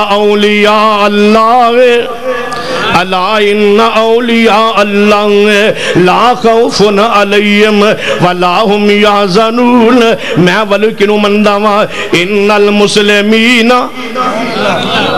اولیاء اللہ لا خوف علیہم ولا هم یحزنون میں ولی کیوں مندہ ان المسلمین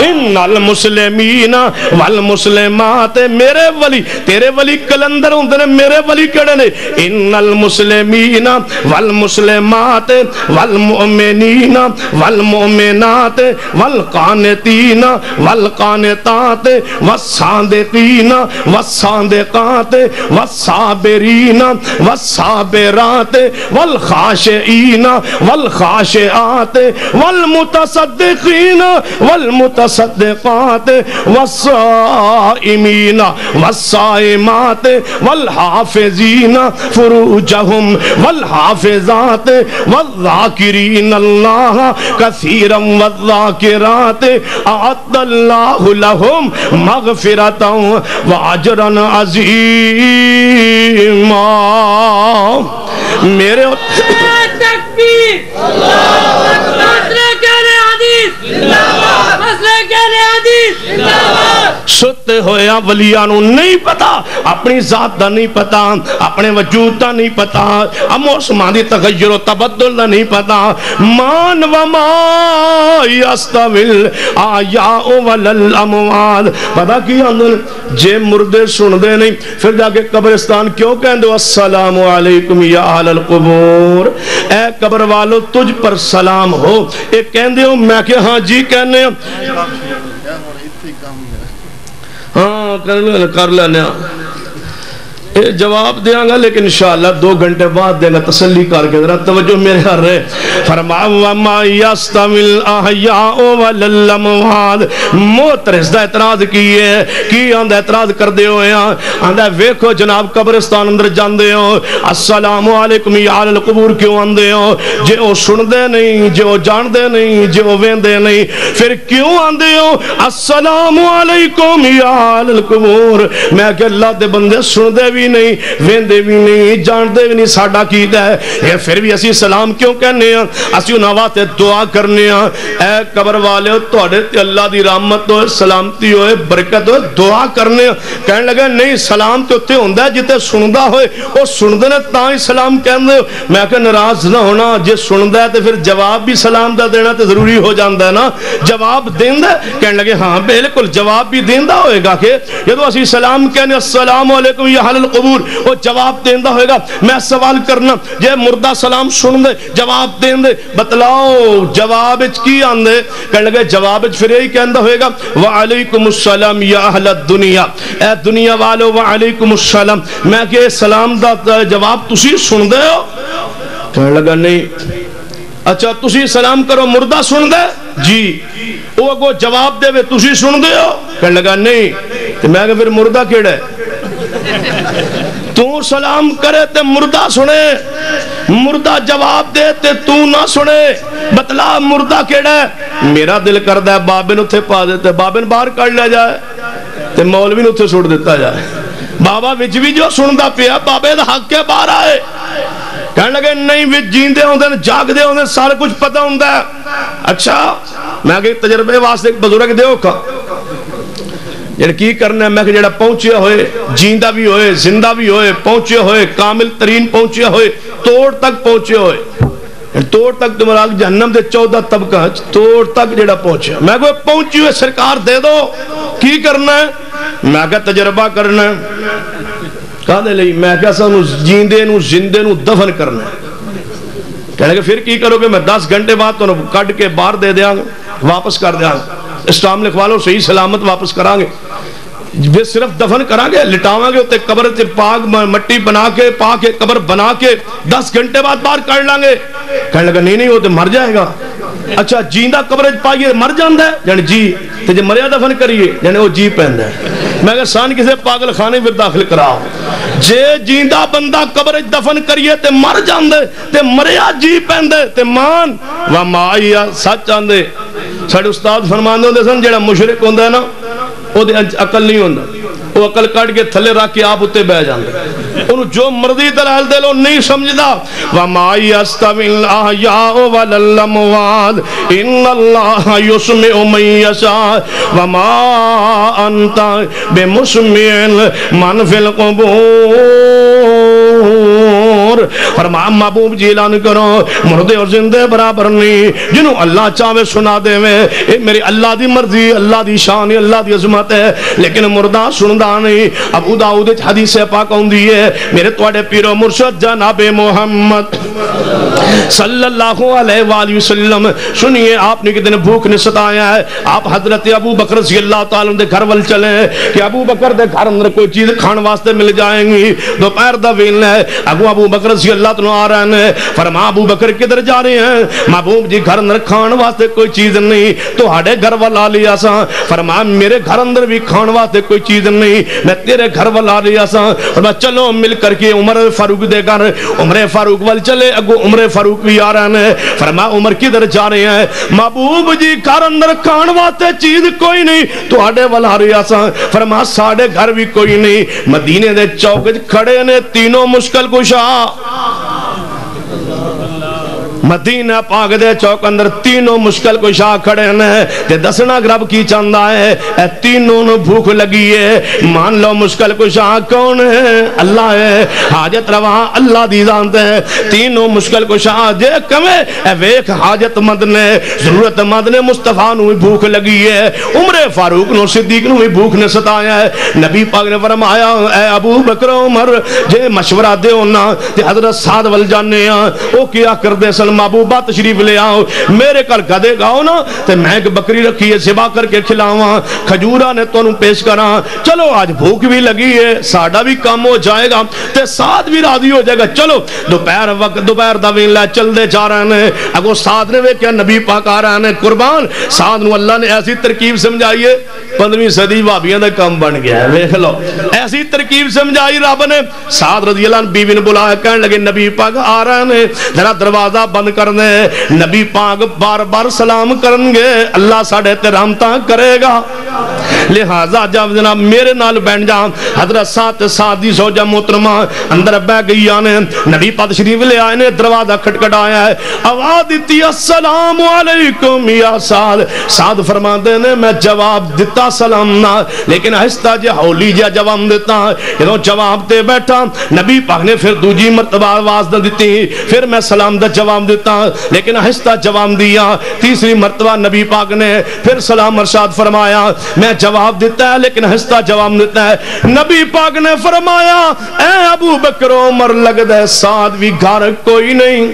انل مسلمین والمسلمات میرے ولی تیرے ولی کلندر ہوندے نے میرے ولی کیڑے نے انل مسلمین والمسلمات والمؤمنین والمؤمنات والقانتین والقانتات والصادقین والصادقات والصابرین والصابرات والخاشعین والخاشعات والمتصدقین والمتصدقات والصائمین والصائمات والحافظین فروجہم والحافظات والذاکرین اللہ کثیرا والذاکرات اعد اللہ لہم مغفرتا واجرا عظیما میرے تکبیر مسئلہ کہنے حدیث مسئلہ کہنے حدیث ستے ہویا ولیانو نہیں پتا اپنی ذات دا نہیں پتا اپنے وجود دا نہیں پتا موسمان دی تغیر و تبدل دا نہیں پتا مان وما یستویل آیاء والاموال پتا کی اندر جے مردے سن دے نہیں پھر جا کے قبرستان کیوں کہندے السلام علیکم یا اہل القبور اے قبر والو تجھ پر سلام ہو ایک کہندے ہو میں کہ ہاں جی کہنے ہاں کر لینے جواب دیاں گا لیکن انشاءاللہ 2 گھنٹے بعد دیں گا تسلی کر کے ذرا توجہ میرے ہر رہے فرمایا وَمَا يَسْتَوِي الْأَحْيَاءُ وَلَا الْأَمْوَاتُ موترس دا اعتراض کیے کی آندہ اعتراض کر دے ہوئے ہیں آندہ ویکھو جناب قبرستان اندر جان دے ہو السلام علیکم یا اہل القبور کیوں آندے ہو جے او سن دے نہیں جے او جان دے نہیں جے او وین دے نہیں پھر کیوں آندے ہو السلام علیکم یا اہل القبور میں کہ اللہ دے بندے سن دے بھی نہیں ویندے بھی نہیں جاندے بھی نہیں ساڑھا کی دے یہ پھر بھی اسی سلام کیوں کہنے ہیں اسی انہواتے دعا کرنے ہیں اے قبر والے توڑے تے اللہ دی رحمت ہوئے سلامتی ہوئے برکت ہوئے دعا کرنے ہیں کہنے لگے نہیں سلام تے ہوتے ہوندہ ہے جتے سندہ ہوئے وہ سندہ نے تاں سلام کہنے ہیں میں کہ نراز نہ ہونا جے سندہ ہے تے پھر جواب بھی سلام دا دینا تے ضروری ہو جاندہ ہے نا جواب دیندہ ہے کہنے لگے ہاں بالکل جواب بھی دیندہ ہوئے گا کہ یہ تو اسی سلام کہنے السلام علیکم یا اہل القبور وہ جواب دیندہ ہوئے گا میں سوال کرنا یہ مردہ سلام سن دے جواب دیندے بتلاؤ جواب کی آندے کہنے لگے جواب پھر یہی کہندہ ہوئے گا وعلیکم السلام یا اہل الدنیا اے دنیا والو وعلیکم السلام میں کہ سلام دا جواب تسی سن دے ہو کہنے لگا نہیں اچھا تسی سلام کرو مردہ سن دے جی وہ کو جواب دے وے تسی سن دے ہو کہنے لگا نہیں تو میں کہ پھر مردہ کیڑا ہے تو سلام کرے تے مردہ سنے مردہ جواب دے تے تو نہ سنے بتلا مردہ کیڑا ہے میرا دل کردہ ہے بابن اتھے پا دیتے بابن باہر کر لیا جائے تے مولوی اتھے سوڑ دیتا جائے بابا وچ بھی جو سندہ پیا بابے دا حق کے باہر آئے کہنے لگے نہیں وچ جیندے ہوندے جاگ دے ہوندے سارے کچھ پتہ ہوندہ ہے اچھا میں کہ تجربے واسطے ایک بزرگ دے ہوکا جڑا کی کرنا ہے میں کہ جڑا پہنچے ہوئے جیندہ بھی ہوئے زندہ بھی ہوئے پہنچے ہوئے کامل ترین پہنچے ہوئے توڑ تک پہنچے ہوئے توڑ تک تمہارا جہنم دے 14 طبقہ توڑ تک جڑا پہنچے میں کہ پہنچے ہوئے سرکار دے دو کی کرنا ہے میں کہ تجربہ کرنا ہے کہا دے لئی میں کہ سانو جیندے نو زندے نو دفن کرنا ہے کہنے کہ پھر کی کرو گے میں 10 گھنٹے بعد تو کٹ کے باہر دے دیا گا واپس کر دیا گا اسلام لکھوالوں صحیح سلامت واپس کرانگے وہ صرف دفن کرانگے لٹاوانگے ہوتے قبر تے پاک مٹی بنا کے پاک قبر بنا کے 10 گھنٹے بعد باہر کر لانگے کہنے لگا نہیں وہ تو مر جائے گا اچھا جیندہ قبر پائیے مر جاندہ ہے یعنی جی تے جے مریا دفن کریے یعنی وہ جی پہندہ ہے میں کہ سان کسے پاگل خانے پھر داخل کراؤ جے جیندہ بندہ قبر دفن کریے تے مر جاندے تے مریا جی پہندے تے مان وما آئیا سچ آندے ساڑھے استاد فرماندے ہوندے سن جیڑا مشرک ہوندہ ہے نا وہ دے عقل نہیں ہوندہ وہ عقل کٹ کے تھلے رکھ کے آپ اتے بہ جاندے انہوں جو مرضی دلال دے لو نہیں سمجھدا وَمَا يَسْتَوِي الْأَحْيَاءُ وَلَا الْأَمْوَاتُ إِنَّ اللَّهَ يُسْمِعُ مَن يَشَاءُ وَمَا أَنْتَ بِمُسْمِعٍ مَنْ فِي الْقُبُورِ فرمایا محبوب جی اعلان کرو مردے اور زندے برابر نہیں، جنہوں اللہ چاہے سنا دے میں، اے میری اللہ دی مرضی، اللہ دی شان، اللہ دی عظمت ہے، لیکن مردہ سندا نہیں۔ ابو داؤد حدیث پاک ہوندی ہے میرے تواڈے پیر و مرشد جناب محمد صلی اللہ علیہ وآلہ وسلم، سنیے آپ نے کتنے بھوک نے ستایا ہے، آپ حضرت ابو بکر رضی اللہ تعالیٰ دے گھر ول چلے کہ ابو بکر دے گھر اندر کوئی چیز کھان واسطے مل جائیں گی، دوپہر دا ویل ہے، ابو بکر رضی اللہ تعالیٰ آ رہے ہیں، فرما ابو بکر کدھر جا رہے ہیں؟ محبوب جی گھر اندر کھان واسطے کوئی چیز نہیں تو ہاڑے گھر والا لیا سا، فرما میرے گھر اندر بھی کھان واسطے کوئی چیز نہیں میں تیرے گھر والا لیا سا، فرما چلو مل کر کے عمر فاروق دے گھر، عمر فاروق وال چلے، اگو عمر فاروق بھی آ رہے ہیں، فرما عمر کدھر جا رہے ہیں؟ محبوب جی گھر اندر کھان واسطے چیز کوئی نہیں تو ہاڑے والا رہا سا، فرما ساڑے گھر بھی کوئی نہیں، مدینے دے چوک کھڑے نے تینوں مشکل کشا، مدینہ پاک دے چوک اندر تینوں مشکل کشا کھڑے ہیں، تے دسنا گرب کی چاندہ ہے اے تینوں نو بھوک لگی ہے، مان لو مشکل کشا کون ہے؟ اللہ ہے، حاجت روا اللہ دی ذات ہے، تینوں مشکل کشا جے کمے اے ویک حاجت مند نے، ضرورت مند نے، مصطفیٰ نو بھوک لگی ہے، عمر فاروق نو صدیق نو بھوک نے ستایا ہے، نبی پاک نے فرمایا اے ابو بکر عمر جے مشورہ دے ہونا تے حضرت سعد ول جانے ہاں، او کیا کر دے سن محبوبہ تشریف لے آؤ میرے کل گدے گاؤ نا تے میں ایک بکری رکھی ہے ذبح کر کے کھلاواں، کھجورا نے تو پیش کراں، چلو آج بھوک بھی لگی ہے ساڈا بھی کام ہو جائے گا تے سعد بھی راضی ہو جائے گا، چلو دوپہر وقت دوپہر دا ویلا چل دے جا رہے ہیں، اگو سعد نے ویکھیا نبی پاک آ رہے ہیں قربان، سعد نو اللہ نے ایسی ترکیب سمجھائیے 15ویں صدی بھابیاں دا کام بن گیا ہے، ویکھ لو ایسی ترکیب سمجھائی رب نے، سعد رضی اللہ عنہ بیوی نے بلایا کہنے لگے نبی پاک آ رہے ہیں ذرا دروازہ بند کرنے، نبی پاک بار بار سلام کرن گے اللہ ساڑھے تے رحمتاں کرے گا، لہذا جب جناب میرے نال بیٹھ جا، حضرت سعدی زوجہ محترمہ اندر بہ گئی آنے، نبی پاک شریف لے آئے نے دروازہ کھٹکھٹایا ہے، آواز دیتی السلام علیکم یا سعد، سعد فرما دینے میں جواب دیتا سلام نہ لیکن آہستہ جے ہولی جے جواب دیتا، یہ جواب دے بیٹھا، نبی پاک نے پھر دوجی مرتبہ آواز نہ دیتی، پھر میں سلام دا جواب دیتا لیکن آہستہ جواب دیا، تیسری مرتبہ نبی پاک نے پھر سلام ارشاد فرمایا میں جواب دیتا ہے لیکن آہستہ جواب دیتا ہے، نبی پاک نے فرمایا اے ابو بکر عمر لگ دے سعد بھی گھر کوئی نہیں،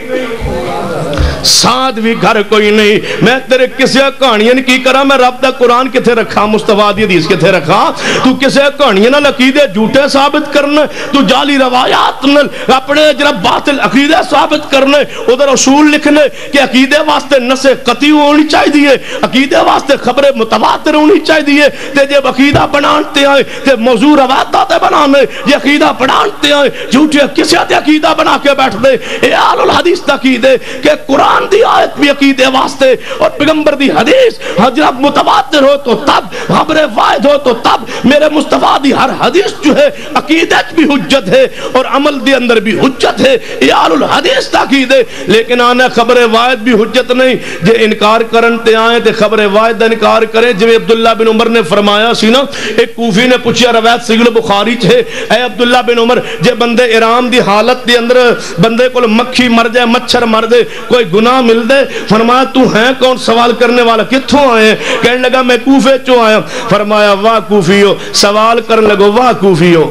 سعد بھی گھر کوئی نہیں، میں تیرے کسے کہانیاں کی کرا، میں رب دا قرآن کتھے رکھا، مصطفیٰ دی حدیث کتھے رکھا، تو کسے کہانیاں نہ عقیدے جھوٹے ثابت کرنے، تو جعلی روایات نہ اپنے جناب باطل عقیدے ثابت کرنے، ادھر اصول لکھنے کہ عقیدے واسطے نص قطعی ہونی چاہیے، عقیدے واسطے خبر متواتر ہونی چاہیے، تے جب عقیدہ بنانتے آئے تے موضوع روایات بنانے، یہ عقیدہ بنانتے آئے جھوٹے کسے تے عقیدہ بنا کے بیٹھ دے، اے آل الحدیث تقیدے کہ قرآن دی آیت بھی عقیدے واسطے اور پیغمبر دی حدیث جب متواتر ہو تو تب، خبر واحد ہو تو تب، میرے مصطفیٰ دی ہر حدیث جو ہے عقیدت بھی حجت ہے اور عمل دی اندر بھی حجت ہے، یہ آل الحدیث تقیدے، لیکن آنا خبر واحد بھی حجت نہیں، جے انکار کرنتے آئیں تے خبر واحد انکار کریں، جو عبداللہ بن عمر نے فرمایا سی نا، ایک کوفی نے پوچھا روایت صحیح البخاری ہے، اے عبداللہ بن عمر جے بندے ارام دی حالت دی اندر بندے کو مکھی مر جائے مچھر مر دے کوئی گناہ مل دے، فرمایا تو ہیں کون سوال کرنے والا، کتھوں آئے؟ کہنے لگا میں کوفے چوں آیا، فرمایا واہ کوفیو، سوال کرنے لگو واہ کوفیو،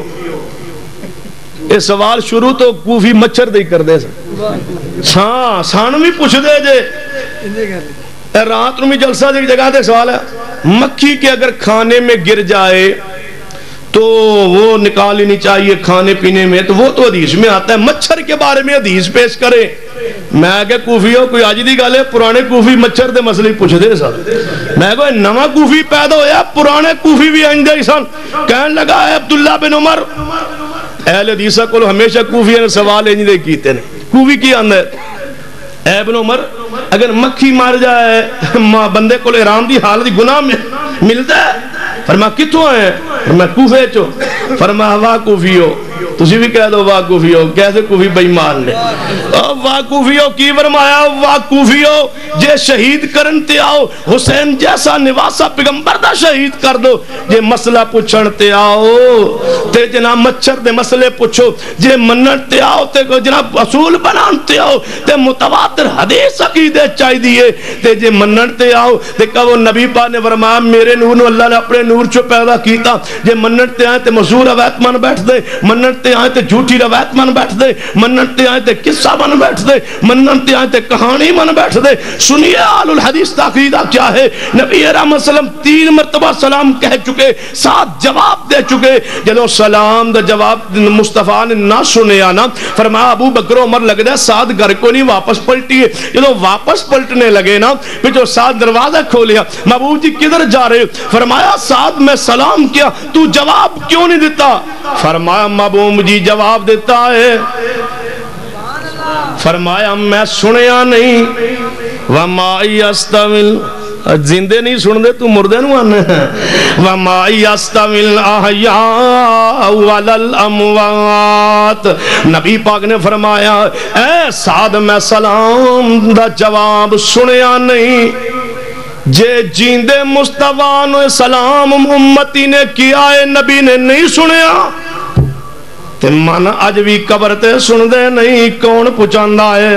یہ سوال شروع تو کوفی مچھر دے کر دے سا سانو بھی پوچھ دے جے رات نو بھی جلسہ دے جگہ دے سوال ہے، مکھی کے اگر کھانے میں گر جائے تو وہ نکالنی چاہیے کھانے پینے میں، تو وہ تو حدیث میں آتا ہے، مچھر کے بارے میں حدیث پیش کرے، میں کہ کوفیوں کوئی آج دی گالے پرانے کوفی مچھر دے مسئلے پوچھ دے سن، میں کہ نواں کوفی پیدا ہویا پرانے کوفی بھی آئیں دے سن، کہنے لگا ہے عبداللہ بن عمر اہل حدیثہ کو ہمیشہ کوفی نے سوال نہیں دے کیتے ہیں، کوفی کی آندہ ہے اے ابن عمر اگر مکھی مار جائے بندے کو احرام دی حالت گناہ میں ملتا ہے، فرما کتوں آئے ہیں، فرما کوفے چو، فرما واہ کوفیو، تسی بھی کہہ دو واہ کوفیو، کیسے کوفی بےمان نے واہ کوفیو کی فرمایا واہ کوفیو جے شہید کرن تے آؤ حسین جیسا نواسا پیغمبر دا شہید کر دو، جے مسئلہ پوچھن تے آؤ تے جناب مچھر دے مسئلے پوچھو، جے منن تے آؤ تے جناب اصول بنان تے آؤ تے متواتر حدیث عقیدے چاہی دیئے تے جے منن تے آؤ تے کہو نبی پاک نے فرمایا میرے نور نو اللہ نے اپنے نور چو پیدا کیتا، جے منن تے آئے تے مزور روایت من بیٹھ دے، منن تے آئے تے جھوٹی روایت من بیٹھ دے، منن تے آئے تے قصہ من بیٹھ دے، منن تے آئے تے کہانی من بیٹھ دے۔ سنیے آل الحدیث تاقیدہ کیا ہے؟ نبی رحمت صلی اللہ علیہ وسلم 3 مرتبہ سلام کہہ چکے، 7 جواب دے چکے، جنہوں سلام دا جواب مصطفیٰ نے نہ سنے آنا فرمایا ابو بکر عمر لگ دے 7 گھر کو نہیں واپس پلٹیے، جنہوں واپس پلٹنے لگے نا پھر جو 7 دروازہ کھولیا، محبوب جی کدھر جا رہے؟ فرمایا 7 میں سلام کیا تو جواب کیوں نہیں دیتا؟ فرمایا محبوب جی جواب دیتا ہے، فرمایا میں سنیا نہیں وَمَا يَسْتَوِلْ زندے نہیں سن دے تو مردے نو آنے وَمَا يَسْتَوِلْ الْأَحْيَاءُ وَلَا الْأَمْوَاتِ نبی پاک نے فرمایا اے سعد میں سلام دا جواب سنیا نہیں، جے جیندے مصطفیٰ نے سلام امتی نے کیا ہے نبی نے نہیں سنیا تے من آج بھی قبر تے سن دے نہیں کون پچھاندہ ہے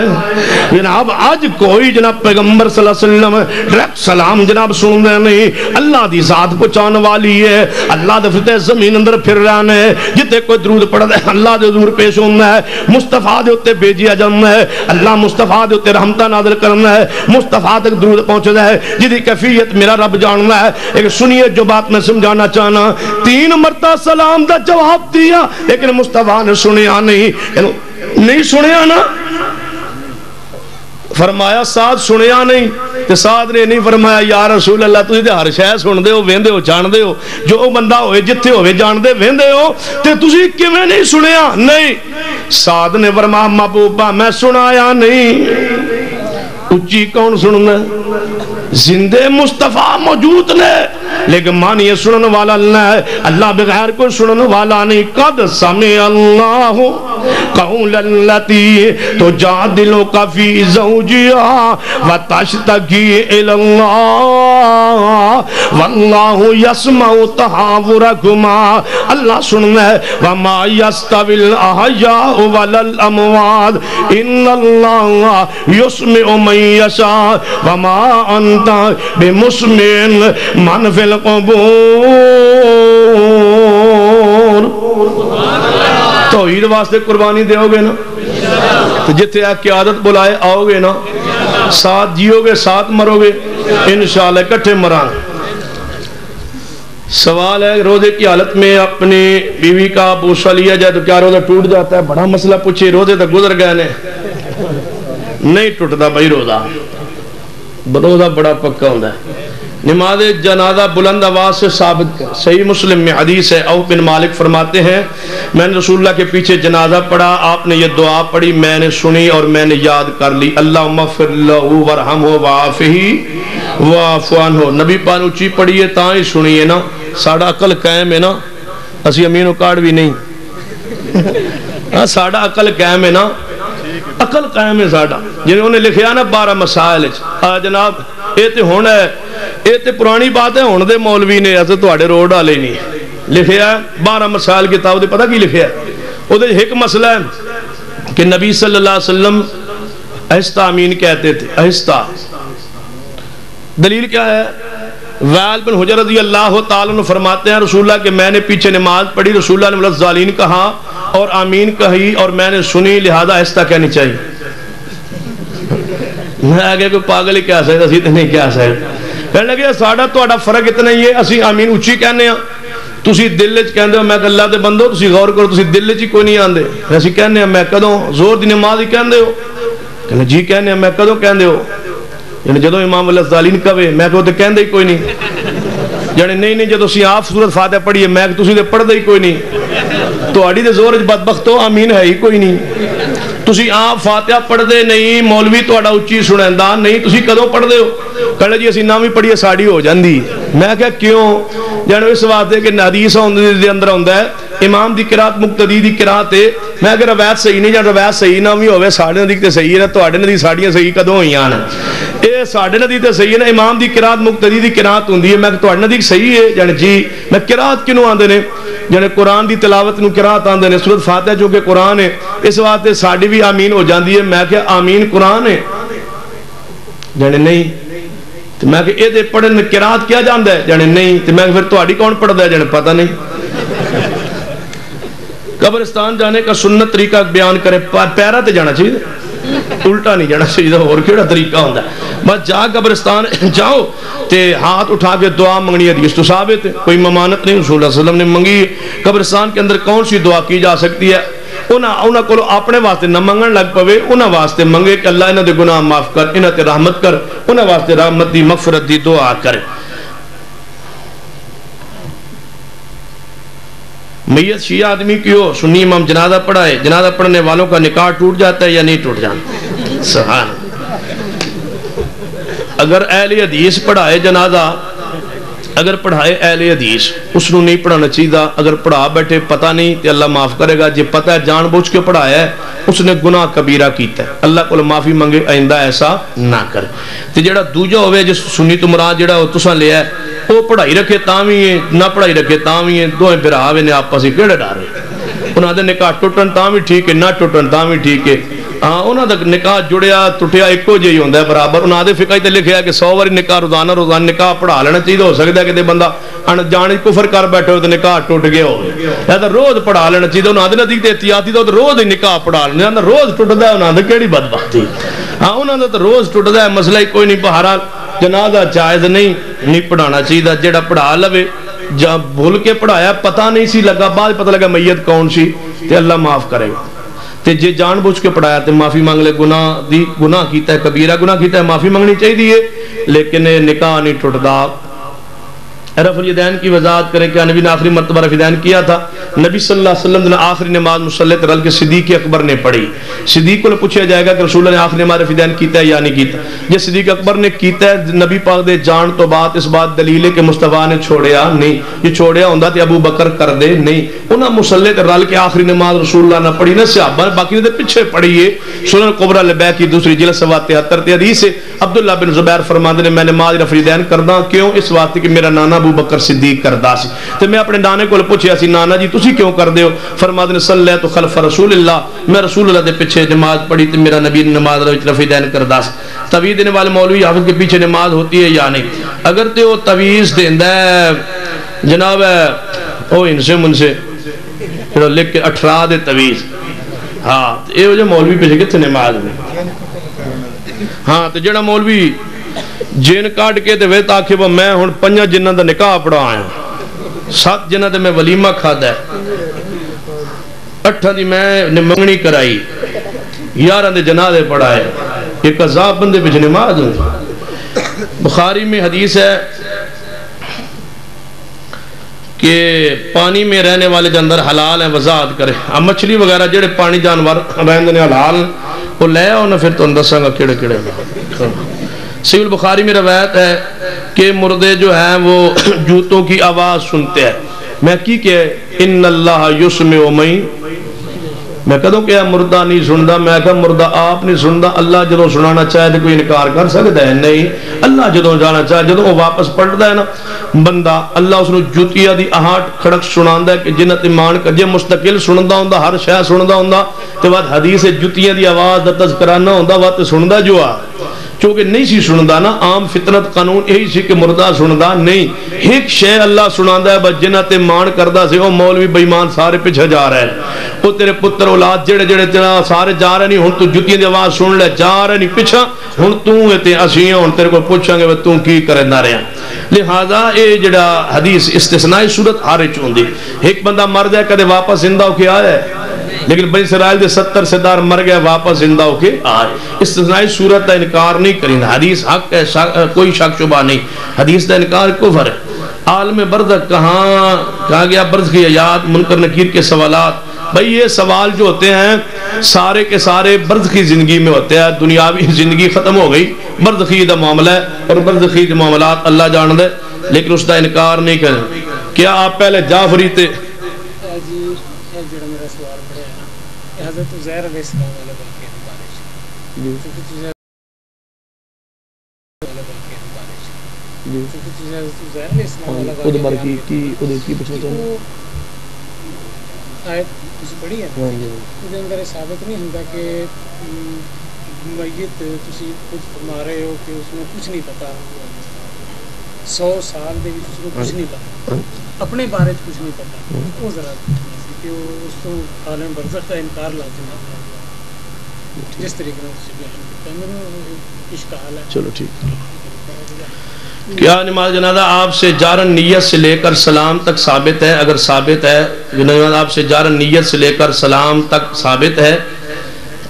جناب آج کوئی جناب پیغمبر صلی اللہ علیہ وسلم ڈریکٹ سلام جناب سن دے نہیں، اللہ دی ذات پچھان والی ہے، اللہ دے فتح زمین اندر پھر رہنے ہے، جتے کوئی درود پڑھ دے اللہ دے حضور پیش ہونا ہے، مصطفیٰ دے اتے بھیجیا جانا ہے، اللہ مصطفیٰ دے اتے رحمتہ نازل کرنا ہے، مصطفیٰ تک درود پہنچ دے ہے جدی کیفیت میرا رب جاننا ہے۔ ایک سنیے جو بات میں سمجھانا چاہنا 3 مرتبہ سلام دا جواب دیا لیکن مصطفیٰ نے سنیا نہیں سنیا نا، فرمایا 7 سنیا نہیں تے 7 نے نہیں فرمایا یا رسول اللہ تسی تے ہر شے سن دے ہو ویندے ہو جان دے ہو، جو بندہ ہوئے جتھے ہوئے جان دے ویندے ہو تے تسی کیویں نہیں سنیا؟ نہیں 7 نے فرمایا محبوبہ میں سنایا نہیں، اچھی کون سننا زندے مصطفیٰ موجود نے لیکن مانی سنن والا اللہ ہے، اللہ بغیر کوئی سنن والا نہیں۔ قد سمع اللہ قول التی تجادلک فی زوجہا وتشتکی الی اللہ واللہ یسمع تحاورکما، اللہ سننا ہے وما یستوی الاحیاء ولا الاموات ان اللہ یسمع من یشاء وما انت بمسمع من فی القبور۔ توحید واسطے قربانی دے ہوگے نا تو جتے ایک قیادت بلائے آؤ گے نا، 7 جیو گے 7 مرو گے انشاءاللہ کٹھے مران۔ سوال ہے روزے کی حالت میں اپنی بیوی کا بوسہ لیا جائے تو کیا روزہ ٹوٹ جاتا ہے؟ بڑا مسئلہ پوچھے، روزے تک گزر گئے نہیں ٹوٹتا بھائی روزہ بڑا پکا ہوتا ہے۔ نماز جنازہ بلند آواز سے ثابت کر، صحیح مسلم میں حدیث ہے، عوف بن مالک فرماتے ہیں میں نے رسول اللہ کے پیچھے جنازہ پڑھا، آپ نے یہ دعا پڑھی، میں نے سنی اور میں نے یاد کر لی، اللہم اغفر لہو ورحمہ وعافہ واعف عنہ۔ نبی پاک اونچی پڑھیے تاں ہی سنیے نا، ساڑا عقل قائم ہے نا، اسی امین و کارڈ بھی نہیں، ساڑا عقل قائم ہے نا، عقل قائم ہے ساڑا، جنہوں نے لکھیا نا 12 مسائل جناب یہ تے ہونا ہے، یہ تے پرانی بات ہے، ہونے دے مولوی نے ایسے تو آڑے روڈ آلے نہیں لکھیا ہے 12 مسائل کتاب دے پتہ کی لکھیا ہے؟ وہ دے ایک مسئلہ ہے کہ نبی صلی اللہ علیہ وسلم اہستہ آمین کہتے تھے، اہستہ دلیل کیا ہے؟ وائل بن حجر رضی اللہ تعالیٰ عنہ فرماتے ہیں رسول اللہ کہ میں نے پیچھے نماز پڑھی، رسول اللہ نے وللضالین کہا اور آمین کہی اور میں نے سنی، لہذا اہستہ کہنی چاہیے۔ میں آگے کوئی پاگل ہی کہہ سکتا، اسی تو نہیں کہہ سکتا، کہنے لگے ساڑھا تو آڑا فرق اتنا ہی ہے، اسی آمین اچھی کہنے ہیں، تسی دل چ کہندے ہو میں کہ اللہ دے بندو تسی غور کرو تسی دل چ کوئی نہیں آندے، اسی کہنے ہیں میں کدوں زور دی نماز ہی کہندے ہو، کہنے جی کہنے ہیں میں کدوں کہندے ہو، یعنی جدو امام الظالین کہے میں کہ وہ تو کہندے ہی کوئی نہیں، یعنی نہیں جدو سی آپ سورت فاتحہ پڑھیے میں کہ تسی دے پڑھ دے ہی کوئی نہیں، تو آڑی دے زور بدبختو آمین ہے ہی کوئی نہیں، تسی آپ فاتحہ پڑھ دے نہیں مولوی تو اڑا اچھی سنیندہ نہیں تسی کدوں پڑھ دے ہو کہلے جی اسی نامی پڑھیے ساڑی ہو جاندی میں کہا کیوں جانو اس بات ہے کہ حدیث دے اندر ہوندہ ہے امام دی قرات مقتدی دی قرات ہے میں کہ روایت صحیح نہیں جان روایت صحیح نہ بھی ہوئے ساڑھے ندی تے صحیح ہے تو آڑے ندی ساڑھیاں صحیح کدوں ہوئی آنا اے ساڑھے ندی تے صحیح ہے نا امام دی قرات مقتدی دی قرات ہوندی ہے میں کہ تو آڑے ندی صحیح ہے جانے جی میں قرات کیوں آندے نے جانے قرآن دی تلاوت نو قرات آندے نے سورۃ فاتحہ جو کہ قرآن ہے اس واسطے ساڑھی بھی آمین ہو جاندی ہے میں کہ آمین قرآن ہے جانے نہیں تو میں کہ اے دے پڑھن قرات کیا جاندہ ہے جانے نہیں تو میں کہ پھر تو آڑی کون پڑھ دے جانے پتہ نہیں قبرستان جانے کا سنت طریقہ بیان کرے پیرا تے جانا چاہیے الٹا نہیں جانا چاہیے اور کیڑا طریقہ ہوندہ ہے بس جا قبرستان جاؤ تے ہاتھ اٹھا کے دعا منگنی حدیث تو ثابت ہے کوئی ممانت نہیں رسول اللہ صلی اللہ علیہ وسلم نے منگی قبرستان کے اندر کون سی دعا کی جا سکتی ہے انہاں کو اپنے واسطے نہ منگن لگ پوے انہاں واسطے منگے کہ اللہ انہاں دے گناہ معاف کر انہاں تے رحمت کر انہاں واسطے رحمت دی مغفرت دی دعا کرے میت شیعہ آدمی کی ہو سنی امام جنازہ پڑھائے جنازہ پڑھنے والوں کا نکاح ٹوٹ جاتا ہے یا نہیں ٹوٹ جاتا سبحان اگر اہل حدیث پڑھائے جنازہ اگر پڑھائے اہل حدیث اس نے نہیں پڑھانا چاہیے اگر پڑھا بیٹھے پتہ نہیں تو اللہ معاف کرے گا جی پتہ ہے جان بوجھ کے پڑھایا ہے اس نے گناہ کبیرہ کیتا ہے اللہ کو معافی منگے آئندہ ایسا نہ کرے تو جڑا دوجہ ہوئے جس سنی تو مراد جڑا تساں لیا ہے وہ پڑھائی رکھے تاوی ہیں نہ پڑھائی رکھے تاوی ہیں دوئیں پھر آوے نے آپا سے کیڑے ڈارے انہاں دے نکاح ٹوٹن تاوی ٹھیک ہے نہ ٹوٹن تاوی ٹھیک ہے انہاں دا نکاح جڑیا ٹوٹیا ایکو جہی ہوندہ ہے برابر انہاں دے فقہ تے لکھیا کہ 100 واری نکاح روزانہ نکاح پڑھا لینا چاہیے ہو سکتا ہے کہ بندہ جانے کفر کر بیٹھے ہو تو نکاح ٹوٹ گئے ہو یا تو روز پڑھا لینا چاہیے انہاں دے نزدیک تے احتیاطی تو روز نکاح پڑھا لینا روز ٹوٹدا ہے انہاں دے کیڑی بدبختی انہاں دا تو روز ٹوٹدا ہے مسئلہ ہی کوئی نہیں بہرحال جنازہ جائز نہیں پڑھانا چاہیے جڑا پڑھا لوے جب بھول کے پڑھایا پتہ نہیں سی لگا بعد پتہ لگا میت کون سی تے اللہ معاف کرے گا تے جے جان بوجھ کے پڑھایا تے معافی مانگ لے گناہ کیتا ہے کبیرہ گناہ کیتا ہے معافی مانگنی چاہیے لیکن نکاح نہیں ٹوٹدا رفع الیدین کی وضاحت کریں کہ نبی نے آخری مرتبہ رفع الیدین کیا تھا نبی صلی اللہ علیہ وسلم نے آخری نماز مسلح رل کے صدیق اکبر نے پڑھی صدیق کو پوچھا جائے گا کہ رسول اللہ نے آخری نماز رفع الیدین کیتا ہے یا نہیں کیتا یہ صدیق اکبر نے کیتا ہے نبی پاک دے جان تو بات اس بات دلیل ہے کہ مصطفیٰ نے چھوڑیا نہیں یہ چھوڑیا ہوندہ تے ابو بکر کر دے نہیں انہاں مسلح رل کے آخری نماز رسول اللہ نے پڑھی نہ صحابہ باقی نے پیچھے پڑھی ہے سنن کبریٰ لبیک کی دوسری جلد 73 تے حدیث ہے عبداللہ بن زبیر فرماندے نے میں نماز رفع الیدین کرداں کیوں اس واسطے کہ میرا نانا ابو بکر صدیق کردا سی تے میں اپنے نانے کو پوچھیا سی نانا جی تسی کیوں کر دیو فرماتے نے صلیت خلف رسول اللہ میں رسول اللہ دے پیچھے نماز پڑھی تے میرا نبی نماز رفع الیدین کردا سی تویز دینے والے مولوی حافظ کے پیچھے نماز ہوتی ہے یا نہیں اگر تے وہ تویز دیندا ہے جناب او ان سے من سے لکھ کے 18 دے تویز ہاں اے وہ جو مولوی پیچھے کتنے نماز میں ہاں تے جڑا مولوی جین کاٹ کے تے وے تاکہ وہ میں ہن 5 جنہاں دا نکاح پڑھا آیا 7 جنہاں تے میں ولیمہ کھادا ہے 8 دی میں منگنی کرائی 11 دے جنازے پڑھائے ایک عذاب بندے پہ نماز ہوئی بخاری میں حدیث ہے کہ پانی میں رہنے والے جاندر حلال ہیں وضاحت کرے اب مچھلی وغیرہ جڑے پانی جانور رہنے حلال وہ لے آؤ نا پھر تو اندساں گا کیڑے کیڑے صحیح البخاری میں روایت ہے کہ مردے جو ہیں وہ جوتوں کی آواز سنتے ہیں میں کی کہ ان اللہ یسمع من میں کہوں کہ مردہ نہیں سندا میں کہا مردہ آپ نہیں سندا اللہ جدوں سنانا چاہے تو کوئی انکار کر سکتا ہے نہیں اللہ جدوں جانا چاہے جدوں وہ واپس پلٹدا ہے نا بندہ اللہ اس نے جوتیا دی آہٹ کھڑک سناندا ہے کہ جنت ایمان کر جے مستقل سندا ہوندا ہر شے سندا ہوندا تے بعد حدیث جوتیاں دی آواز دا تذکرہ نہ ہوندا وا تے سندا جو آ چونکہ نہیں سی سندا نا عام فطرت قانون یہی سی کہ مردہ سندا نہیں ایک شے اللہ سناندا ہے بس جنہ تے مان کردا سی او مولوی بے ایمان سارے پیچھے جا رہے ہیں او تیرے پتر اولاد جڑے جڑے تیرا سارے جا رہے نہیں ہن تو جتیاں دی آواز سن لے جا رہے نہیں پیچھے ہن تو تے اسی ہن تیرے کو پوچھاں گے تو کی کرندا رہیا لہذا اے جڑا حدیث استثنائی صورت ہر وچ ہوندی ایک بندہ مر جائے کدے واپس زندہ ہو کے آیا ہے لیکن بنی اسرائیل دے 70 سردار مر گئے واپس زندہ ہو کے آئے استثنائی صورت کا انکار نہیں کریں حدیث حق ہے کوئی شک شبہ نہیں حدیث کا انکار کفر ہے عالم برزخ کہاں گیا برزخ کی آیات منکر نکیر کے سوالات بھئی یہ سوال جو ہوتے ہیں سارے کے سارے برزخی زندگی میں ہوتے ہیں. دنیاوی زندگی ختم ہو گئی, برزخی دا معاملہ ہے, اور برزخی کے معاملات اللہ جان دے, لیکن اس کا انکار نہیں کریں. کیا آپ پہلے جعفری تھے؟ حضرت عزیر علیہ السلام علیہ وسلم پڑھی ہے ثابت نہیں ہوتا کہ میت تسی خود فرما رہے ہو کہ اس میں کچھ نہیں پتا, 100 سال دے اس کو کچھ نہیں پتا, اپنے بارے کچھ نہیں پتا. وہ ذرا کہ اس کو عالم برزخ کا انکار لازم ہے جس طریقے سے اشکال ہے. چلو ٹھیک. کیا نماز جنازہ آپ سے جارن نیت سے لے کر سلام تک ثابت ہے؟ اگر ثابت ہے نماز آپ سے جارن نیت سے لے کر سلام تک ثابت ہے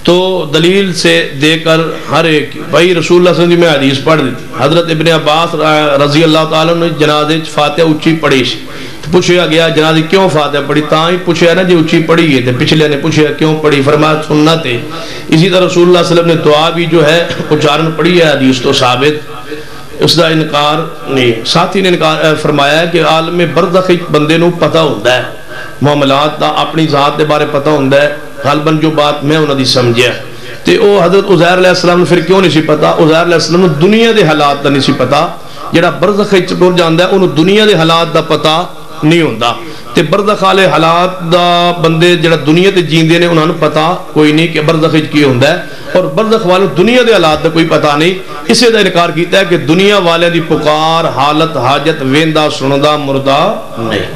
تو دلیل سے دے کر ہر ایک. بھائی رسول اللہ صلی اللہ علیہ وسلم میں حدیث پڑھ دی, حضرت ابن عباس رضی اللہ تعالیٰ نے جنازے فاتحہ اچھی پڑھی, پوچھا گیا جنازے کیوں فاتحہ پڑھی؟ تاں ہی پوچھا نا جی اچھی پڑھی ہے, پچھلے نے پوچھا کیوں پڑھی, فرمایا سنت ہے. اسی طرح رسول اللہ صلی اللہ علیہ وسلم نے دعا بھی جو ہے اچارن پڑھی ہے, حدیث تو ثابت, اس کا انکار نہیں. ساتھی نے فرمایا ہے کہ عالم برزخ بندے نو پتہ ہوتا ہے معاملات دا, اپنی ذات دے بارے پتہ ہوتا ہے, غالباً جو بات میں انہوں نے سمجھیا تے او حضرت عزیر علیہ السلام نے پھر کیوں نہیں سی پتا؟ عزیر علیہ السلام نے دنیا دے حالات دا نہیں سی پتا, جڑا برزخ وچ ٹر جاندا ہے انہوں دنیا دے حالات دا پتہ نہیں ہوندا, تے برزخ والے حالات دا بندے جڑا دنیا تے جیندے نے انہاں نوں پتہ کوئی نہیں کہ برزخ وچ کی ہوندا ہے, اور برزخ والے دنیا دے حالات دا کوئی پتہ نہیں. اسے دا انکار کیتا ہے کہ دنیا والے دی پکار حالت حاجت ویندا سندا مردہ نہیں.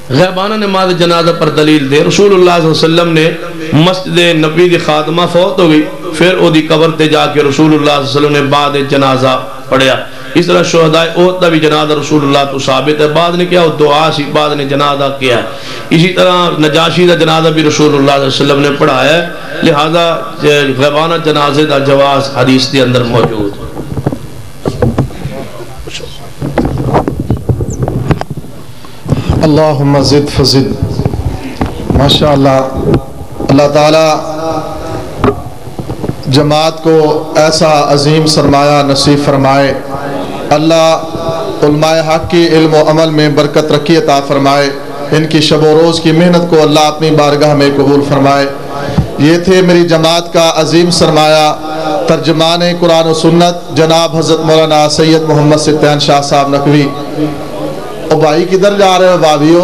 غیبانہ نماز جنازہ پر دلیل دے. رسول اللہ صلی اللہ علیہ وسلم نے مسجد نبی دی خاتمہ فوت ہو گئی, پھر او دی قبر تے جا کے رسول اللہ صلی اللہ علیہ وسلم نے بعد جنازہ پڑھیا. اس طرح شہداء احد دا بھی جنازہ رسول اللہ تو ثابت ہے, بعد نے کیا دعا سی, بعد نے جنازہ کیا ہے. اسی طرح نجاشی دا جنازہ بھی رسول اللہ صلی اللہ علیہ وسلم نے پڑھایا ہے, لہذا غیبانہ جنازے دا جواز حدیث دے اندر موجود. اللہم زد فزد. ماشاءاللہ, اللہ تعالی جماعت کو ایسا عظیم سرمایہ نصیب فرمائے. اللہ علماء حق کی علم و عمل میں برکت رکھی عطا فرمائے. ان کی شب و روز کی محنت کو اللہ اپنی بارگاہ میں قبول فرمائے. یہ تھے میری جماعت کا عظیم سرمایہ ترجمان قرآن و سنت جناب حضرت مولانا سید محمد ستین شاہ صاحب نقوی. او بھائی کدھر جا رہے ہو بھابیو؟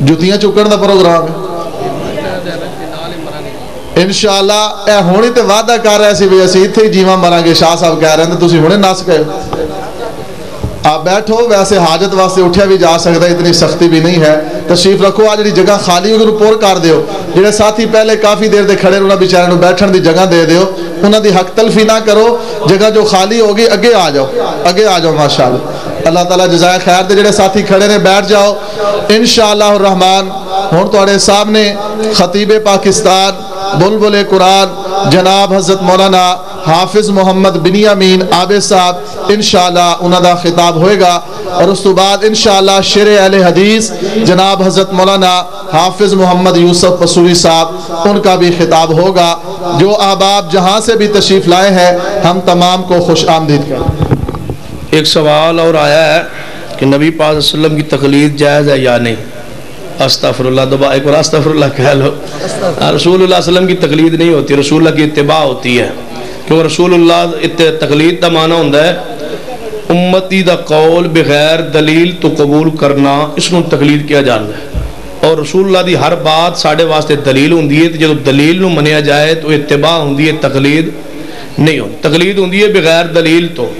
جتیاں چکن دا پروگرام ہے انشاءاللہ. اے ہونی تے وعدہ کر رہے سی بھی اسی اتھے ہی جیواں مریں گے. شاہ صاحب کہہ رہے ہیں تو تسی ہونے نس گئے. آپ بیٹھو, ویسے حاجت واسطے اٹھیا بھی جا سکتا ہے, اتنی سختی بھی نہیں ہے. تشریف رکھو, آج جڑی جگہ خالی ہوگی انہوں پور کر دیو. جڑے ساتھی پہلے کافی دیر دے کھڑے انہوں بیچارے بیٹھن دی جگہ دے دیو, انہوں دی حق تلفی نہ کرو. جگہ جو خالی ہوگی اگے آ جاؤ, اگے آ جاؤ. ماشاءاللہ اللہ تعالیٰ جزائے خیر دے. جڑے ساتھی کھڑے نے بیٹھ جاؤ انشاءاللہ الرحمن. ہون تواڈے سامنے خطیب پاکستان بلبل قرآن جناب حضرت مولانا حافظ محمد بنیامین عابد صاحب انشاءاللہ انہوں دا خطاب ہوئے گا, اور اس تو بعد انشاءاللہ شیر اہل حدیث جناب حضرت مولانا حافظ محمد یوسف پسوری صاحب ان کا بھی خطاب ہوگا. جو احباب جہاں سے بھی تشریف لائے ہیں ہم تمام کو خوش آمدید کریں. ایک سوال اور آیا ہے کہ نبی پاک صلی اللہ علیہ وسلم کی تقلید جائز ہے یا نہیں؟ استغفر اللہ, دبا ایک اور استغفر اللہ کہہ لو. رسول اللہ صلی اللہ علیہ وسلم کی تقلید نہیں ہوتی, رسول اللہ کی اتباع ہوتی ہے. کیونکہ رسول اللہ تقلید دا معنی ہوتا ہے امتی دا قول بغیر دلیل تو قبول کرنا, اس کو تقلید کیا جانا ہے. اور رسول اللہ دی ہر بات ساڑھے واسطے دلیل ہوندی ہے, جب دلیل نو منیا جائے تو اتباع ہوندی ہے, تقلید نہیں ہوتی. تقلید ہوندی ہے بغیر دلیل تو,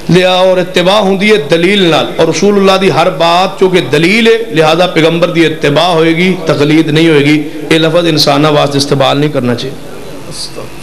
لیا اور اتباع ہوندی ہے دلیل نال. اور رسول اللہ دی ہر بات چونکہ دلیل ہے لہذا پیغمبر دی اتباع ہوئے گی, تقلید نہیں ہوئے گی. یہ لفظ انسانہ واسطے استعمال نہیں کرنا چاہیے.